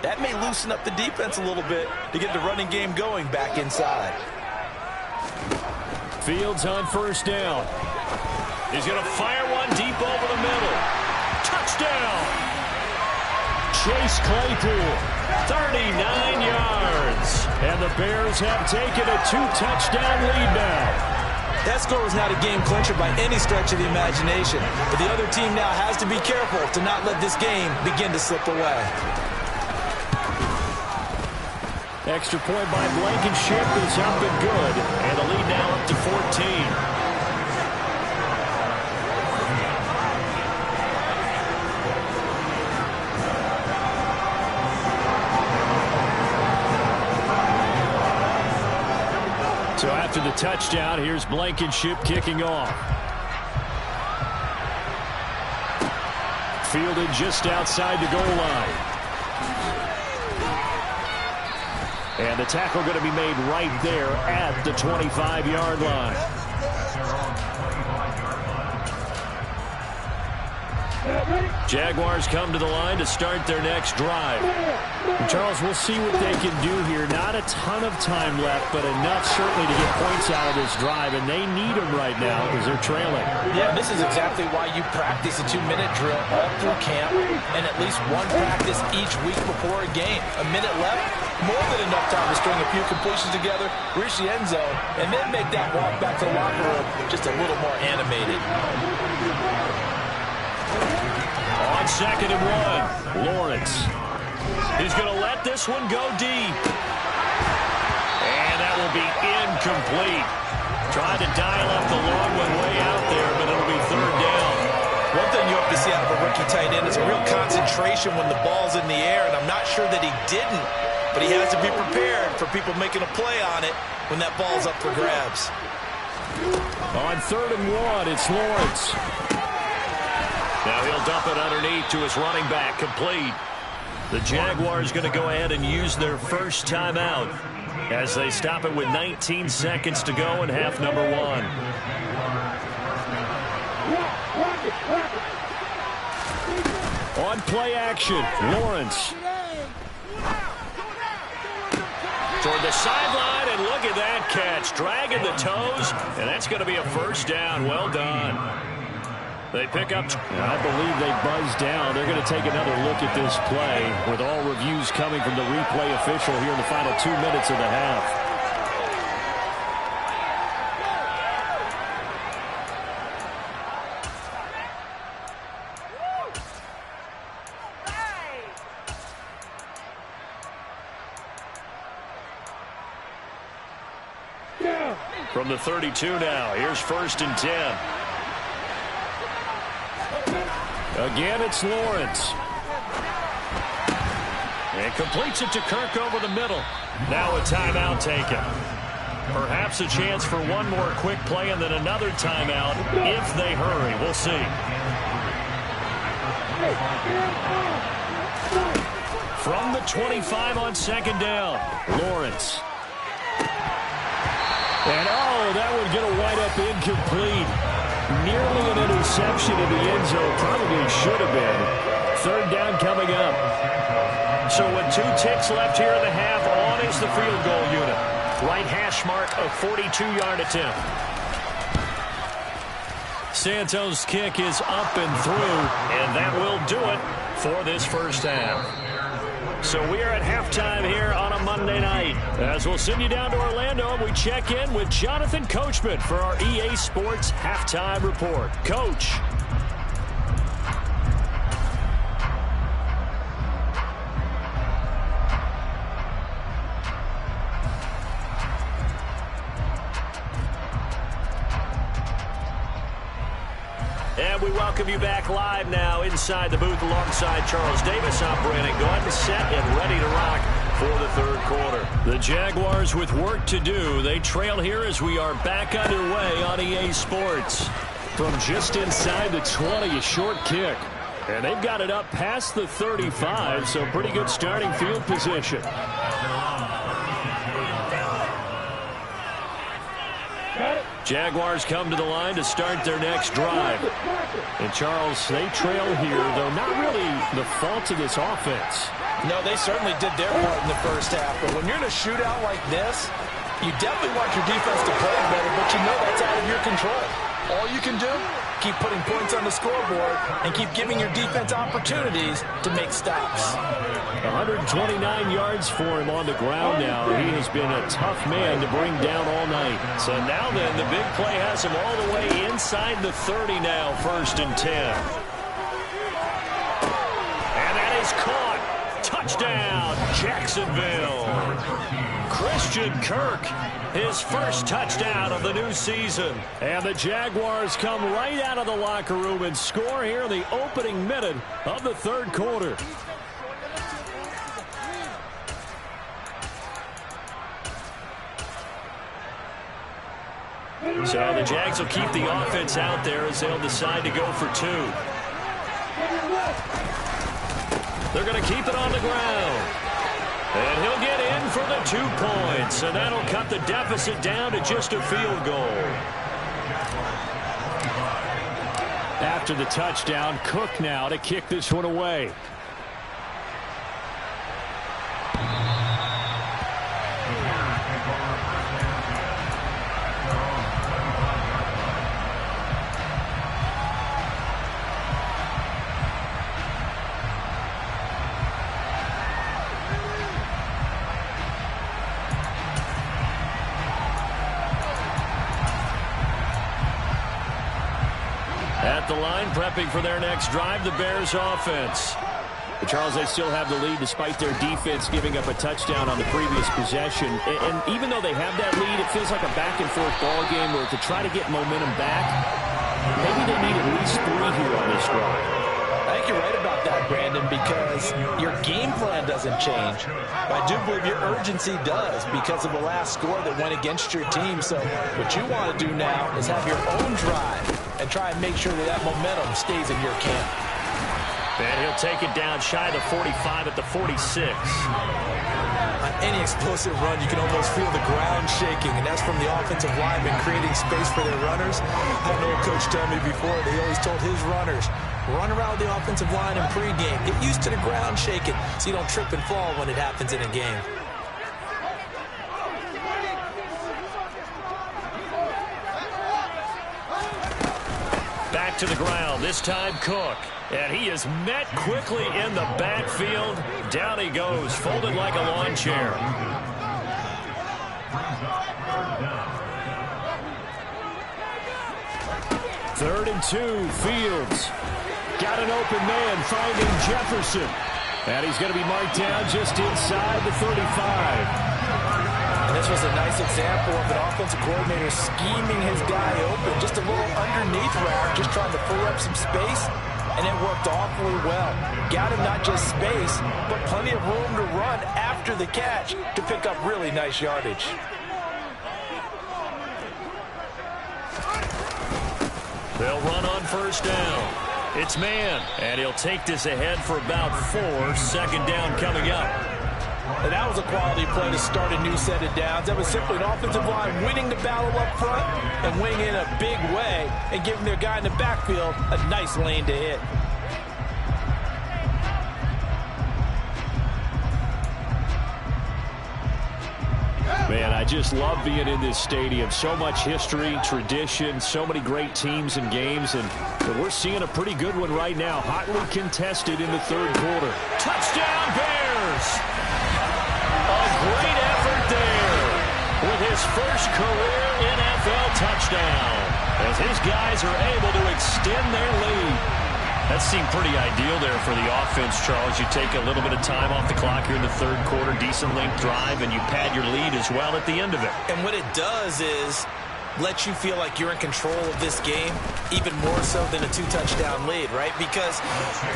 that may loosen up the defense a little bit to get the running game going back inside. Fields on first down. He's going to fire one deep over the middle. Touchdown! Chase Claypool, 39 yards. And the Bears have taken a 2-touchdown lead now. That score was not a game clincher by any stretch of the imagination. But the other team now has to be careful to not let this game begin to slip away. Extra point by Blankenship is up and good. And the lead now up to 14. So after the touchdown, here's Blankenship kicking off. Fielded just outside the goal line. And the tackle going to be made right there at the 25-yard line. Jaguars come to the line to start their next drive. And Charles, we'll see what they can do here. Not a ton of time left, but enough certainly to get points out of this drive, and they need them right now because they're trailing. Yeah, this is exactly why you practice a 2-minute drill all through camp and at least one practice each week before a game. A minute left, more than enough time to string a few completions together, reach the end zone, and then make that walk back to the locker room just a little more animated. On 2nd and 1, Lawrence. He's going to let this one go deep. And that will be incomplete. Trying to dial up the long one way out there, but it'll be 3rd down. One thing you hope to see out of a rookie tight end is a real concentration when the ball's in the air, and I'm not sure that he didn't, but he has to be prepared for people making a play on it when that ball's up for grabs. On 3rd and 1, it's Lawrence. Now he'll dump it underneath to his running back, complete. The Jaguars going to go ahead and use their first timeout as they stop it with 19 seconds to go in half number 1. On play action, Lawrence. Toward the sideline, and look at that catch. Dragging the toes, and that's going to be a first down. Well done. They pick up. I believe they buzzed down. They're going to take another look at this play with all reviews coming from the replay official here in the final 2 minutes of the half. From the 32 now, here's 1st and 10. Again, it's Lawrence. And completes it to Kirk over the middle. Now a timeout taken. Perhaps a chance for one more quick play and then another timeout if they hurry. We'll see. From the 25 on second down, Lawrence. And, that would get a wide-up incomplete. Nearly an interception in the end zone. Probably should have been. Third down coming up. So with 2 ticks left here in the half, on is the field goal unit. Right hash mark, a 42-yard attempt. Santos' kick is up and through, and that will do it for this first half. So we are at halftime here on a Monday night. As we'll send you down to Orlando, and we check in with Jonathan Coachman for our EA Sports Halftime Report. Coach. And we welcome you back live now inside the booth alongside Charles Davis. I'm Brandon Gaudin, set and ready to rock for the third quarter. The Jaguars with work to do. They trail here as we are back underway on EA Sports. From just inside the 20, a short kick. And they've got it up past the 35, so pretty good starting field position. Jaguars come to the line to start their next drive. And, Charles, they trail here, though not really the fault of this offense. No, they certainly did their part in the first half. But when you're in a shootout like this, you definitely want your defense to play better, but you know that's out of your control. All you can do, keep putting points on the scoreboard and keep giving your defense opportunities to make stops. 129 yards for him on the ground now. He has been a tough man to bring down all night. So now then, the big play has him all the way inside the 30 now, 1st and 10. And that is caught. Touchdown, Jacksonville. Christian Kirk, his first touchdown of the new season. And the Jaguars come right out of the locker room and score here in the opening minute of the third quarter. So the Jags will keep the offense out there as they'll decide to go for 2. They're going to keep it on the ground. And he'll get in for the 2 points. And that'll cut the deficit down to just a field goal. After the touchdown, Cook now to kick this one away. At the line, prepping for their next drive, the Bears offense. But Charles, they still have the lead despite their defense giving up a touchdown on the previous possession. And even though they have that lead, it feels like a back-and-forth ball game where to try to get momentum back, maybe they need at least 3 here on this drive. I think you're right about that, Brandon, because your game plan doesn't change. But I do believe your urgency does because of the last score that went against your team. So what you want to do now is have your own drive and try and make sure that that momentum stays in your camp. And he'll take it down shy of the 45 at the 46. On any explosive run, you can almost feel the ground shaking, and that's from the offensive linemen creating space for their runners. I had an old coach tell me before, they always told his runners, run around the offensive line in pregame. Get used to the ground shaking so you don't trip and fall when it happens in a game. Back to the ground, this time Cook. And he is met quickly in the backfield. Down he goes, folded like a lawn chair. Third and 2, Fields. Got an open man, finding Jefferson. And he's going to be marked down just inside the 35. And this was a nice example of an offensive coordinator scheming his guy open. Just a little underneath route, just trying to free up some space. And it worked awfully well. Got him not just space, but plenty of room to run after the catch to pick up really nice yardage. They'll run on first down. It's man, and he'll take this ahead for about 4. Second down coming up. And that was a quality play to start a new set of downs. That was simply an offensive line winning the battle up front and winning in a big way and giving their guy in the backfield a nice lane to hit. Man, I just love being in this stadium. So much history, tradition, so many great teams and games, and we're seeing a pretty good one right now. Hotly contested in the third quarter. Touchdown, Bears! A great effort there with his first career NFL touchdown as his guys are able to extend their lead. That seemed pretty ideal there for the offense, Charles. You take a little bit of time off the clock here in the third quarter, decent length drive, and you pad your lead as well at the end of it. And what it does is let you feel like you're in control of this game, even more so than a 2-touchdown lead, right? Because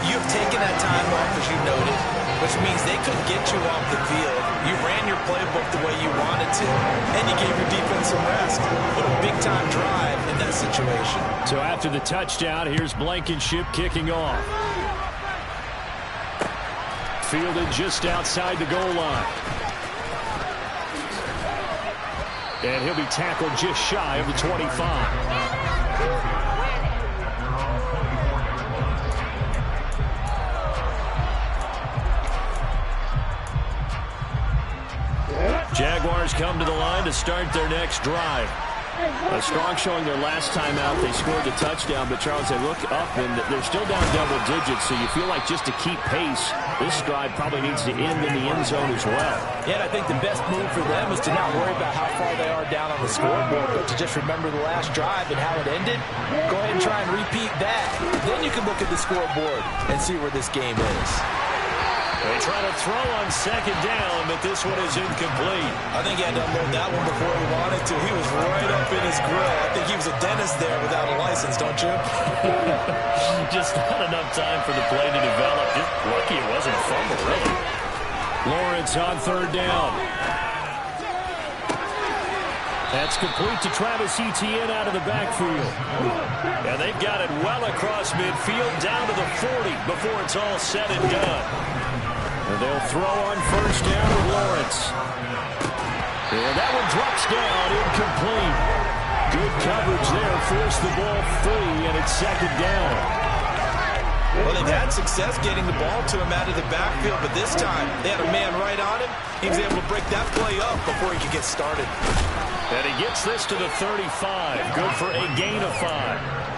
you've taken that time off, as you noted, which means they couldn't get you off the field. You ran your playbook the way you wanted to, and you gave your defense some rest. What a big-time drive in that situation. So after the touchdown, here's Blankenship kicking off. Fielded just outside the goal line. And he'll be tackled just shy of the 25. Jaguars come to the line to start their next drive. A strong showing their last time out. They scored the touchdown, but Charles, they look up and they're still down double digits, so you feel like just to keep pace, this drive probably needs to end in the end zone as well. Yeah, and I think the best move for them is to not worry about how far they are down on the scoreboard, but to just remember the last drive and how it ended. Go ahead and try and repeat that. Then you can look at the scoreboard and see where this game is. They try to throw on second down, but this one is incomplete. I think he had to unload that one before he wanted to. He was right up in his grill. I think he was a dentist there without a license, don't you? Just not enough time for the play to develop. Just lucky it wasn't a fumble, really. Lawrence on third down. That's complete to Travis Etienne out of the backfield. And they've got it well across midfield, down to the 40 before it's all said and done. And they'll throw on first down with Lawrence. And that one drops down, incomplete. Good coverage there, forced the ball free, and it's second down. Well, they've had success getting the ball to him out of the backfield, but this time they had a man right on him. He was able to break that play up before he could get started. And he gets this to the 35. Good for a gain of 5.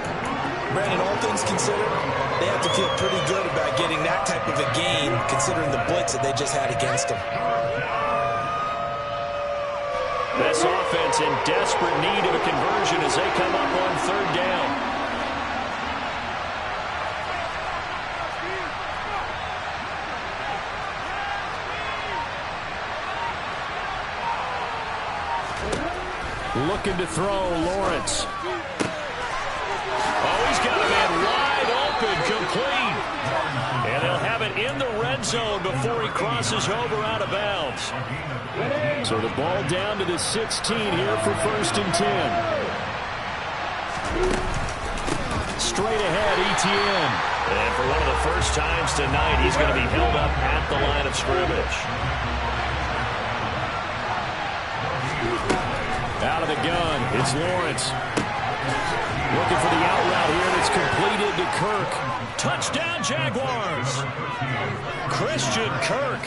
Brandon, all things considered, they have to feel pretty good about getting that type of a gain, considering the blitz that they just had against them. This offense in desperate need of a conversion as they come up on third down. Looking to throw, Lawrence. Oh, he's got a man wide open, complete. And they'll have it in the red zone before he crosses over out of bounds. So the ball down to the 16 here for first and 10. Straight ahead, Etienne. And for one of the first times tonight, he's going to be held up at the line of scrimmage. Out of the gun, it's Lawrence. Looking for the out route here, and it's completed to Kirk. Touchdown, Jaguars! Christian Kirk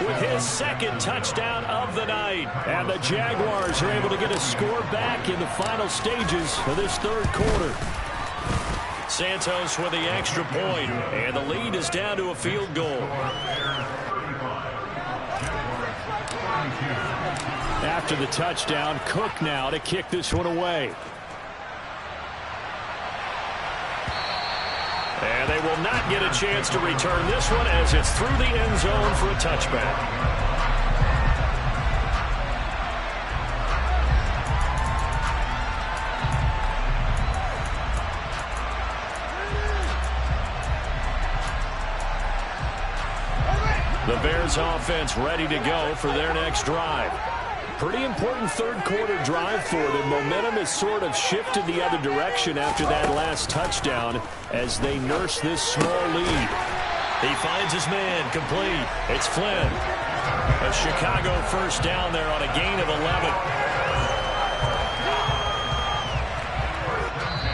with his second touchdown of the night. And the Jaguars are able to get a score back in the final stages of this third quarter. Santos with the extra point, and the lead is down to a field goal. After the touchdown, Cook now to kick this one away. And they will not get a chance to return this one as it's through the end zone for a touchback. The Bears offense ready to go for their next drive. Pretty important third-quarter drive for them. Momentum has sort of shifted the other direction after that last touchdown as they nurse this small lead. He finds his man complete. It's Flynn. A Chicago first down there on a gain of 11.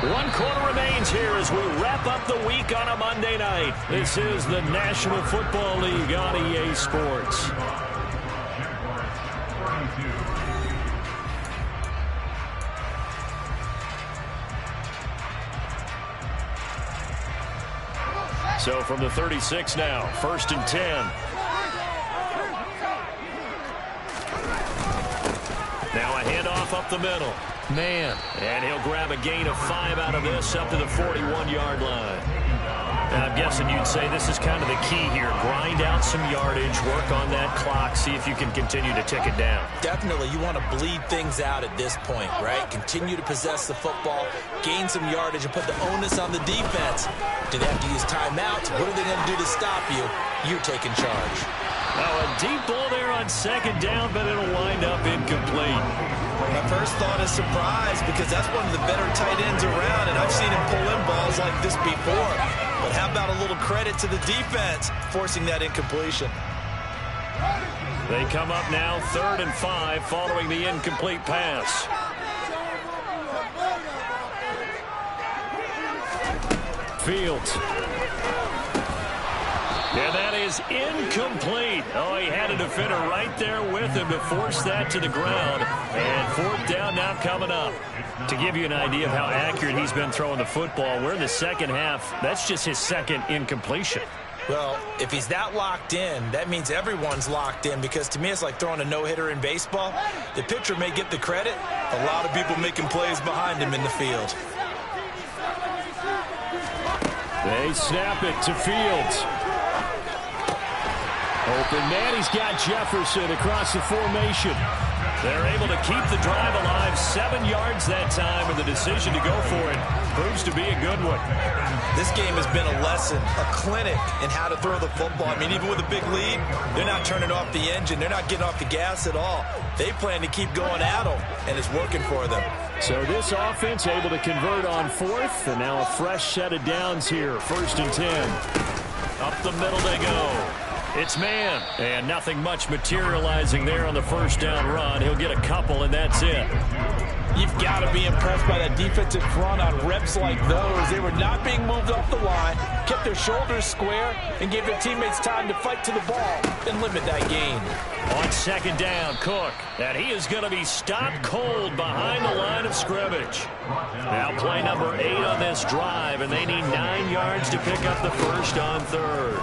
1 quarter remains here as we wrap up the week on a Monday night. This is the National Football League on EA Sports. So from the 36 now, 1st and 10. Now a handoff up the middle. Man, and he'll grab a gain of 5 out of this up to the 41-yard line. Now, I'm guessing you'd say this is kind of the key here. Grind out some yardage, work on that clock, see if you can continue to tick it down. Definitely, you want to bleed things out at this point, right? Continue to possess the football, gain some yardage, and put the onus on the defense. Do they have to use timeouts? What are they going to do to stop you? You're taking charge. Now, a deep ball there on 2nd down, but it'll wind up incomplete. My first thought is surprise because that's one of the better tight ends around, and I've seen him pull in balls like this before. But how about a little credit to the defense forcing that incompletion? They come up now 3rd and 5 following the incomplete pass. Fields. And that is incomplete. Oh, he had a defender right there with him to force that to the ground. And 4th down now coming up. To give you an idea of how accurate he's been throwing the football, we're in the second half. That's just his 2nd incompletion. Well, if he's that locked in, that means everyone's locked in because to me it's like throwing a no-hitter in baseball. The pitcher may get the credit. A lot of people making plays behind him in the field. They snap it to Fields. Open man, he's got Jefferson across the formation. They're able to keep the drive alive, 7 yards that time, and the decision to go for it proves to be a good one. This game has been a lesson, a clinic in how to throw the football. I mean, even with a big lead, they're not turning off the engine. They're not getting off the gas at all. They plan to keep going at them, and it's working for them. So this offense able to convert on 4th, and now a fresh set of downs here, 1st and 10. Up the middle they go. It's man, and nothing much materializing there on the 1st down run. He'll get a couple, and that's it. You've got to be impressed by that defensive front on reps like those. They were not being moved off the line, kept their shoulders square, and gave their teammates time to fight to the ball and limit that gain. On 2nd down, Cook, and he is going to be stopped cold behind the line of scrimmage. Now play number 8 on this drive, and they need 9 yards to pick up the 1st on 3rd.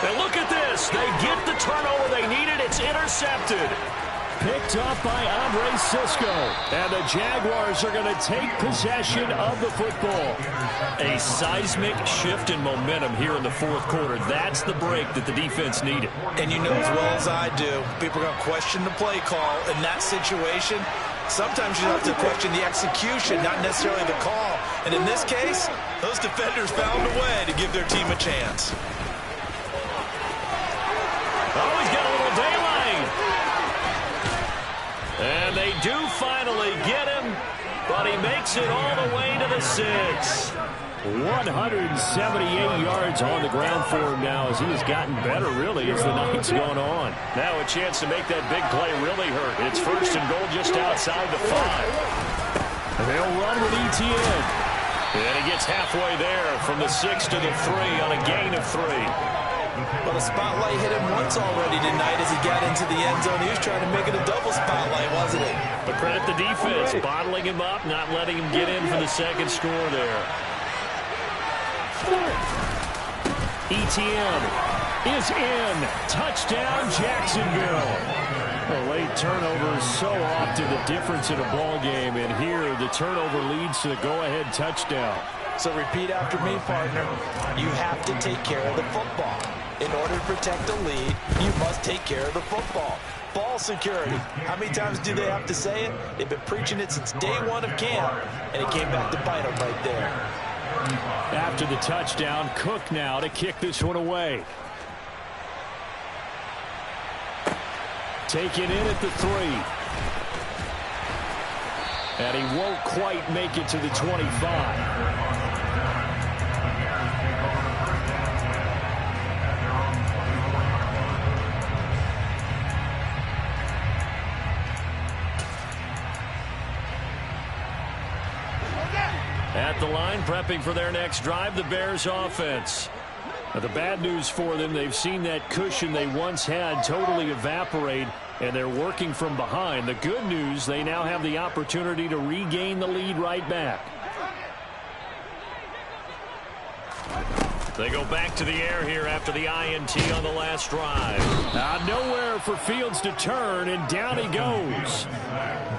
And look at this. They get the turnover they needed. It's intercepted. Picked up by Andre Cisco. And the Jaguars are going to take possession of the football. A seismic shift in momentum here in the 4th quarter. That's the break that the defense needed. And you know as well as I do, people are going to question the play call in that situation. Sometimes you have to question the execution, not necessarily the call. And in this case, those defenders found a way to give their team a chance. Oh, he's got a little daylight. And they do finally get him, but he makes it all the way to the 6. 178 yards on the ground for him now as he has gotten better, really, as the night's gone on. Now a chance to make that big play really hurt. It's 1st and goal just outside the 5. And they'll run with ETN. And he gets halfway there from the 6 to the 3 on a gain of 3. But a spotlight hit him once already tonight as he got into the end zone. He was trying to make it a double spotlight, wasn't he? But credit the defense, bottling him up, not letting him get in for the 2nd score there. ETN is in. Touchdown, Jacksonville. A late turnover is so often the difference in a ball game, and here the turnover leads to the go-ahead touchdown. So repeat after me, partner. You have to take care of the football. In order to protect the lead, you must take care of the football. Ball security. How many times do they have to say it? They've been preaching it since day 1 of camp, and it came back to bite them right there. After the touchdown, Cook now to kick this one away. Taken in at the 3. And he won't quite make it to the 25. At the line, prepping for their next drive, the Bears offense. Now, the bad news for them, they've seen that cushion they once had totally evaporate, and they're working from behind. The good news, they now have the opportunity to regain the lead right back. They go back to the air here after the INT on the last drive. Nowhere for Fields to turn, and down he goes.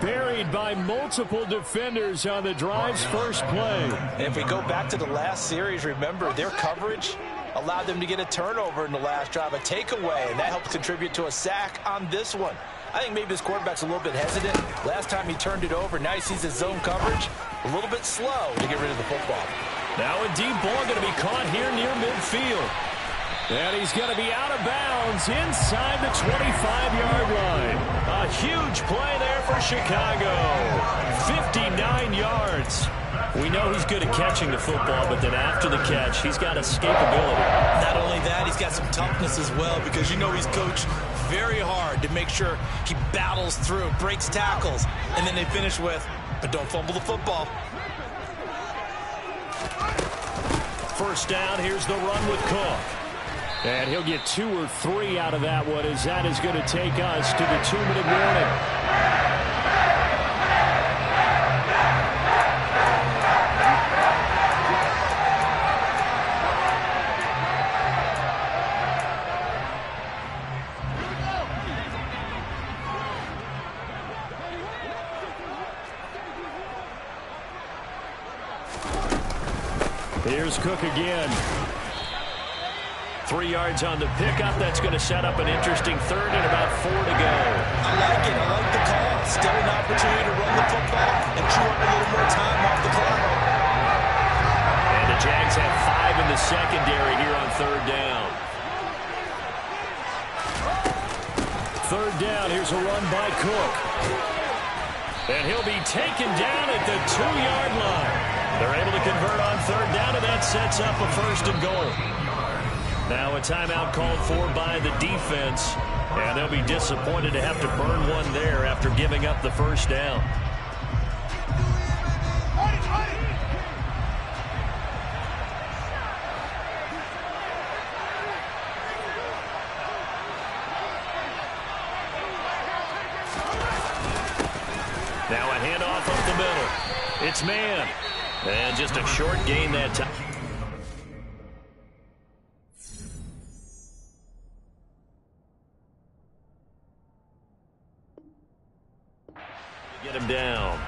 Buried by multiple defenders on the drive's first play. And if we go back to the last series, remember, their coverage allowed them to get a turnover in the last drive, a takeaway, and that helped contribute to a sack on this one. I think maybe this quarterback's a little bit hesitant. Last time he turned it over, now he sees his zone coverage a little bit slow to get rid of the football. Now a deep ball going to be caught here near midfield. And he's going to be out of bounds inside the 25-yard line. A huge play there for Chicago. 59 yards. We know he's good at catching the football, but then after the catch, he's got escapability. Not only that, he's got some toughness as well, because you know he's coached very hard to make sure he battles through, breaks tackles, and then they finish with, but don't fumble the football. First down, here's the run with Cook. And he'll get 2 or 3 out of that one, as that is going to take us to the 2-minute warning. Here's Cook again. 3 yards on the pickup. That's going to set up an interesting third and about 4 to go. I like it. I like the call. Still an opportunity to run the football and chew up a little more time off the clock. And the Jags have 5 in the secondary here on third down. Third down. Here's a run by Cook. And he'll be taken down at the 2-yard line. They're able to convert on third down, and that sets up a first and goal. Now a timeout called for by the defense, and they'll be disappointed to have to burn one there after giving up the first down. Now a handoff up the middle. It's man. And just a short gain that time. Get him down.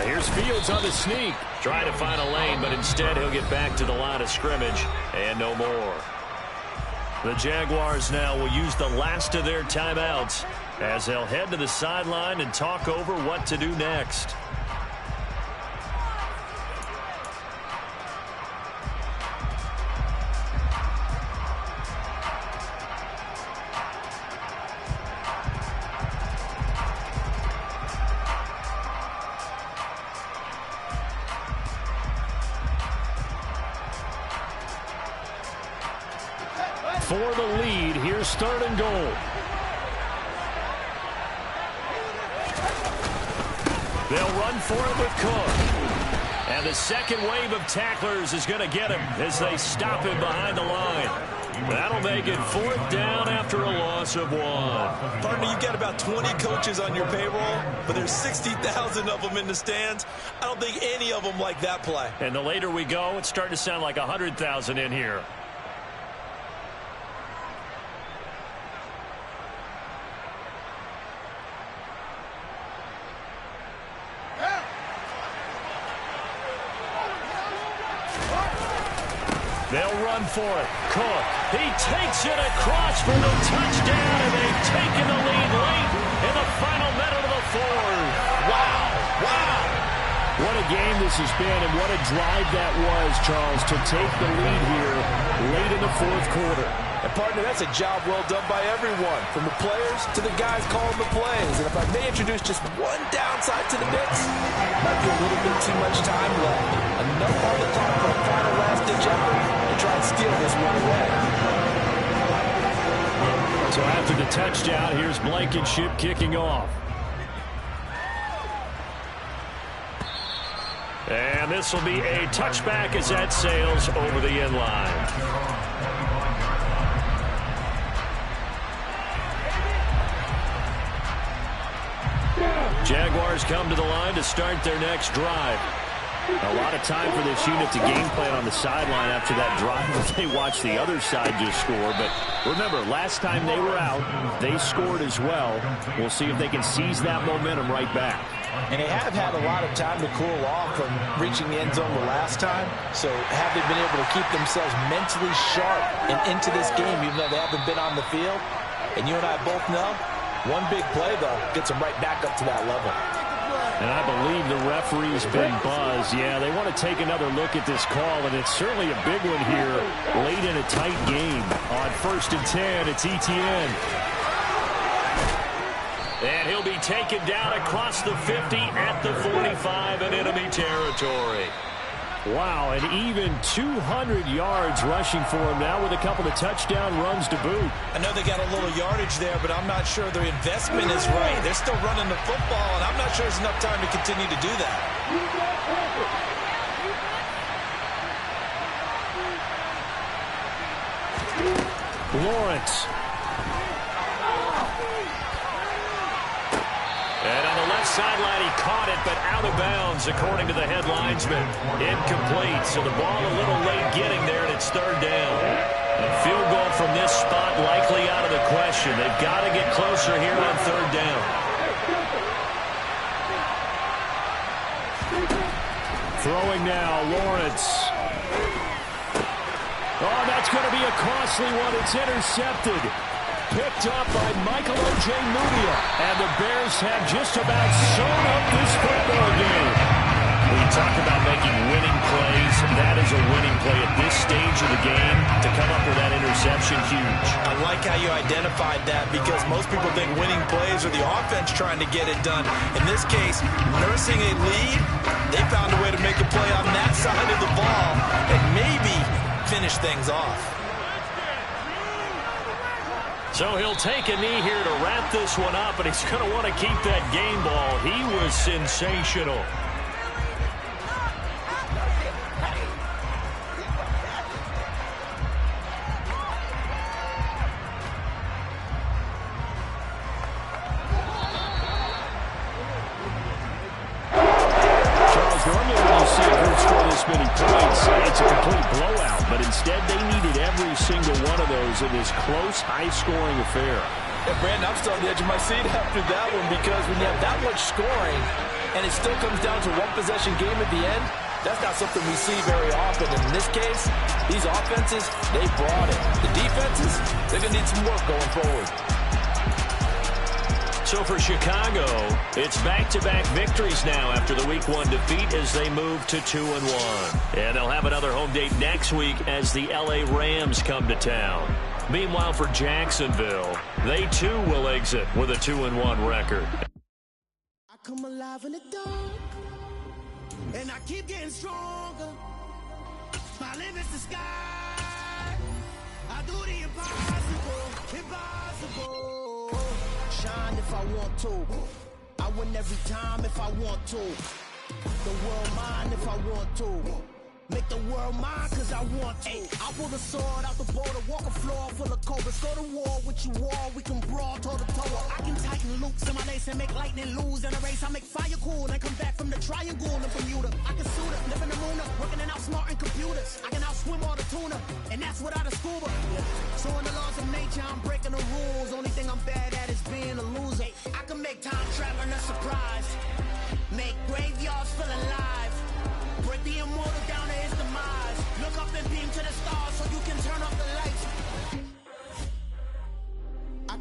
Here's Fields on the sneak. Trying to find a lane, but instead he'll get back to the line of scrimmage and no more. The Jaguars now will use the last of their timeouts as they'll head to the sideline and talk over what to do next. For the lead, here's third and goal. They'll run for it with Cook. And the second wave of tacklers is going to get him as they stop him behind the line. That'll make it fourth down after a loss of 1. Partner, you got about 20 coaches on your payroll, but there's 60,000 of them in the stands. I don't think any of them like that play. And the later we go, it's starting to sound like 100,000 in here. They'll run for it. Cook. He takes it across for the touchdown, and they've taken the lead late in the final minute of the fourth. Wow. Wow. What a game this has been, and what a drive that was, Charles, to take the lead here late in the fourth quarter. And, partner, that's a job well done by everyone, from the players to the guys calling the plays. And if I may introduce just one downside to the Knicks, might be a little bit too much time left. Enough on the clock for a final last-ditch effort to try and steal this one away. So after the touchdown, here's Blankenship kicking off. And this will be a touchback as that sails over the end line. Jaguars come to the line to start their next drive. A lot of time for this unit to game plan on the sideline after that drive as they watch the other side just score. But remember, last time they were out, they scored as well. We'll see if they can seize that momentum right back. And they have had a lot of time to cool off from reaching the end zone the last time. So have they been able to keep themselves mentally sharp and into this game, even though they haven't been on the field? And you and I both know, one big play, though, gets them right back up to that level. And I believe the referee's been buzzed. Yeah, they want to take another look at this call, and it's certainly a big one here late in a tight game. On 1st and 10, it's Etienne. And he'll be taken down across the 50 at the 45 in enemy territory. Wow, and even 200 yards rushing for him now with a couple of touchdown runs to boot. I know they got a little yardage there, but I'm not sure their investment is right. They're still running the football, and I'm not sure there's enough time to continue to do that. Lawrence. And on the left sideline, he caught it, but out of bounds, according to the head linesman. Incomplete, so the ball a little late getting there, and it's 3rd down. A field goal from this spot likely out of the question. They've got to get closer here on 3rd down. Throwing now, Lawrence. Oh, that's going to be a costly one. It's intercepted. Picked up by Michael O.J. Mudia. And the Bears have just about sewn up this football game. We talk about making winning plays. That is a winning play at this stage of the game. To come up with that interception, huge. I like how you identified that because most people think winning plays are the offense trying to get it done. In this case, nursing a lead, they found a way to make a play on that side of the ball and maybe finish things off. So he'll take a knee here to wrap this one up, and he's going to want to keep that game ball. He was sensational. Charles, normally when you see a group score this many points, it's a complete blowout, but instead they needed every single one of those in this close, high-scoring affair. Yeah, Brandon, I'm still on the edge of my seat after that one because when you have that much scoring and it still comes down to one-possession game at the end, that's not something we see very often. And in this case, these offenses, they brought it. The defenses, they're going to need some work going forward. So for Chicago, it's back-to-back victories now after the Week 1 defeat as they move to 2-1. And they'll have another home date next week as the LA Rams come to town. Meanwhile, for Jacksonville, they too will exit with a 2-1 record. I come alive in the dark, and I keep getting stronger. My limit's the sky. I do the impossible, impossible. Shine if I want to. I win every time if I want to. The world mine if I want to. Make the world mine cause I want to. I pull the sword out the border, walk a floor full of cobras. Go to war with you all, we can brawl toe to toe. I can tighten loops in my lace and make lightning lose in a race. I make fire cool and come back from the triangle in Bermuda. I can suit up, live in the moon up, working and outsmarting computers. I can outswim all the tuna, and that's without a scuba. So in the laws of nature, I'm breaking the rules. Only thing I'm bad at is being a loser. I can make time traveling a surprise. Make graveyards feel alive. Break the immortal down to his demise. Look up and beam to the stars.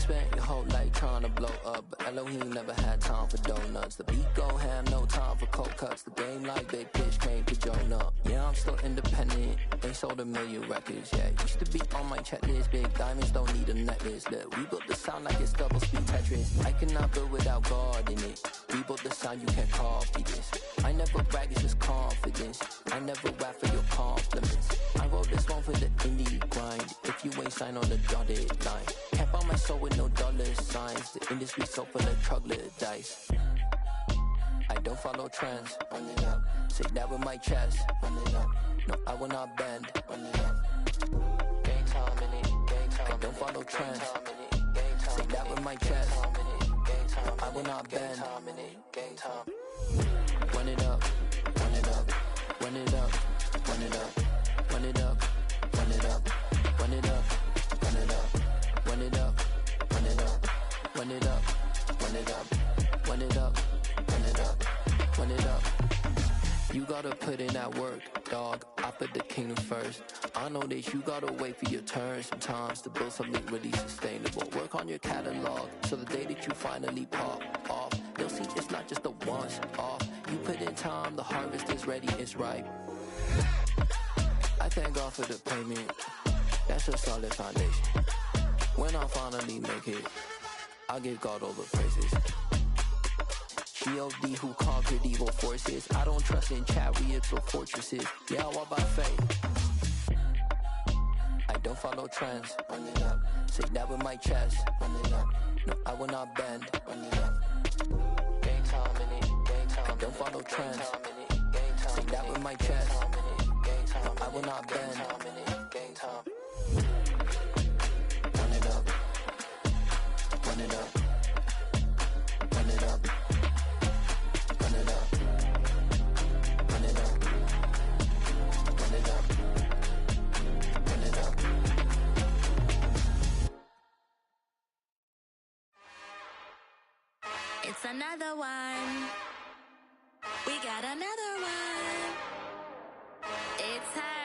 spent your whole life trying to blow up, but Elohim never had time for donuts. The beat go ham, no time for cold cuts. The game like Big Pitch came to Jonah. Yeah, I'm still independent, ain't sold 1 million records yet. Used to be on my checklist, big diamonds don't need a necklace. Look, we built the sound like it's double speed Tetris. I cannot build without God in it. We built the sound, you can't copy this. I never brag, it's just confidence. I never rap for your compliments. I wrote this one for the indie grind. If you ain't signed on the dotted line, can't buy my soul with no dollar signs. The industry so full of troglodytes. I don't follow trends. Run it up. Say that with my chest. Run it up. No, I will not bend. Run it up. Gang time in it. Gang time. I don't follow trends. Say that with my chest. I will not bend. Gang time. Run it up. Run it up. Run it up. Run it up. Run it up. Run it up. Run it up. Run it up. Run it up. Run it up. Run it up. Run it up. Run it up. Run it up. Run it up. You gotta put in that work, dog. I put the kingdom first. I know that you gotta wait for your turn sometimes to build something really sustainable. Work on your catalog so the day that you finally pop off, you'll see it's not just a once off. You put in time, the harvest is ready, it's ripe. I thank God for the payment. That's a solid foundation. When I finally make it, I'll give God all the praises. G.O.D. who conquered evil forces. I don't trust in chariots or fortresses. Yeah, I walk by faith. I don't follow trends. Run it up. Say that with my chest. Run it up. No, I will not bend. Run it up. Gang time in it. Gang time. I don't follow trends. Say that with my chest. No, I will not bend. Gang time. Run it up. Run it up. Run it up. Run it up. Run it up. Run it up. Run it up. It's another one. We got another one. It's hard.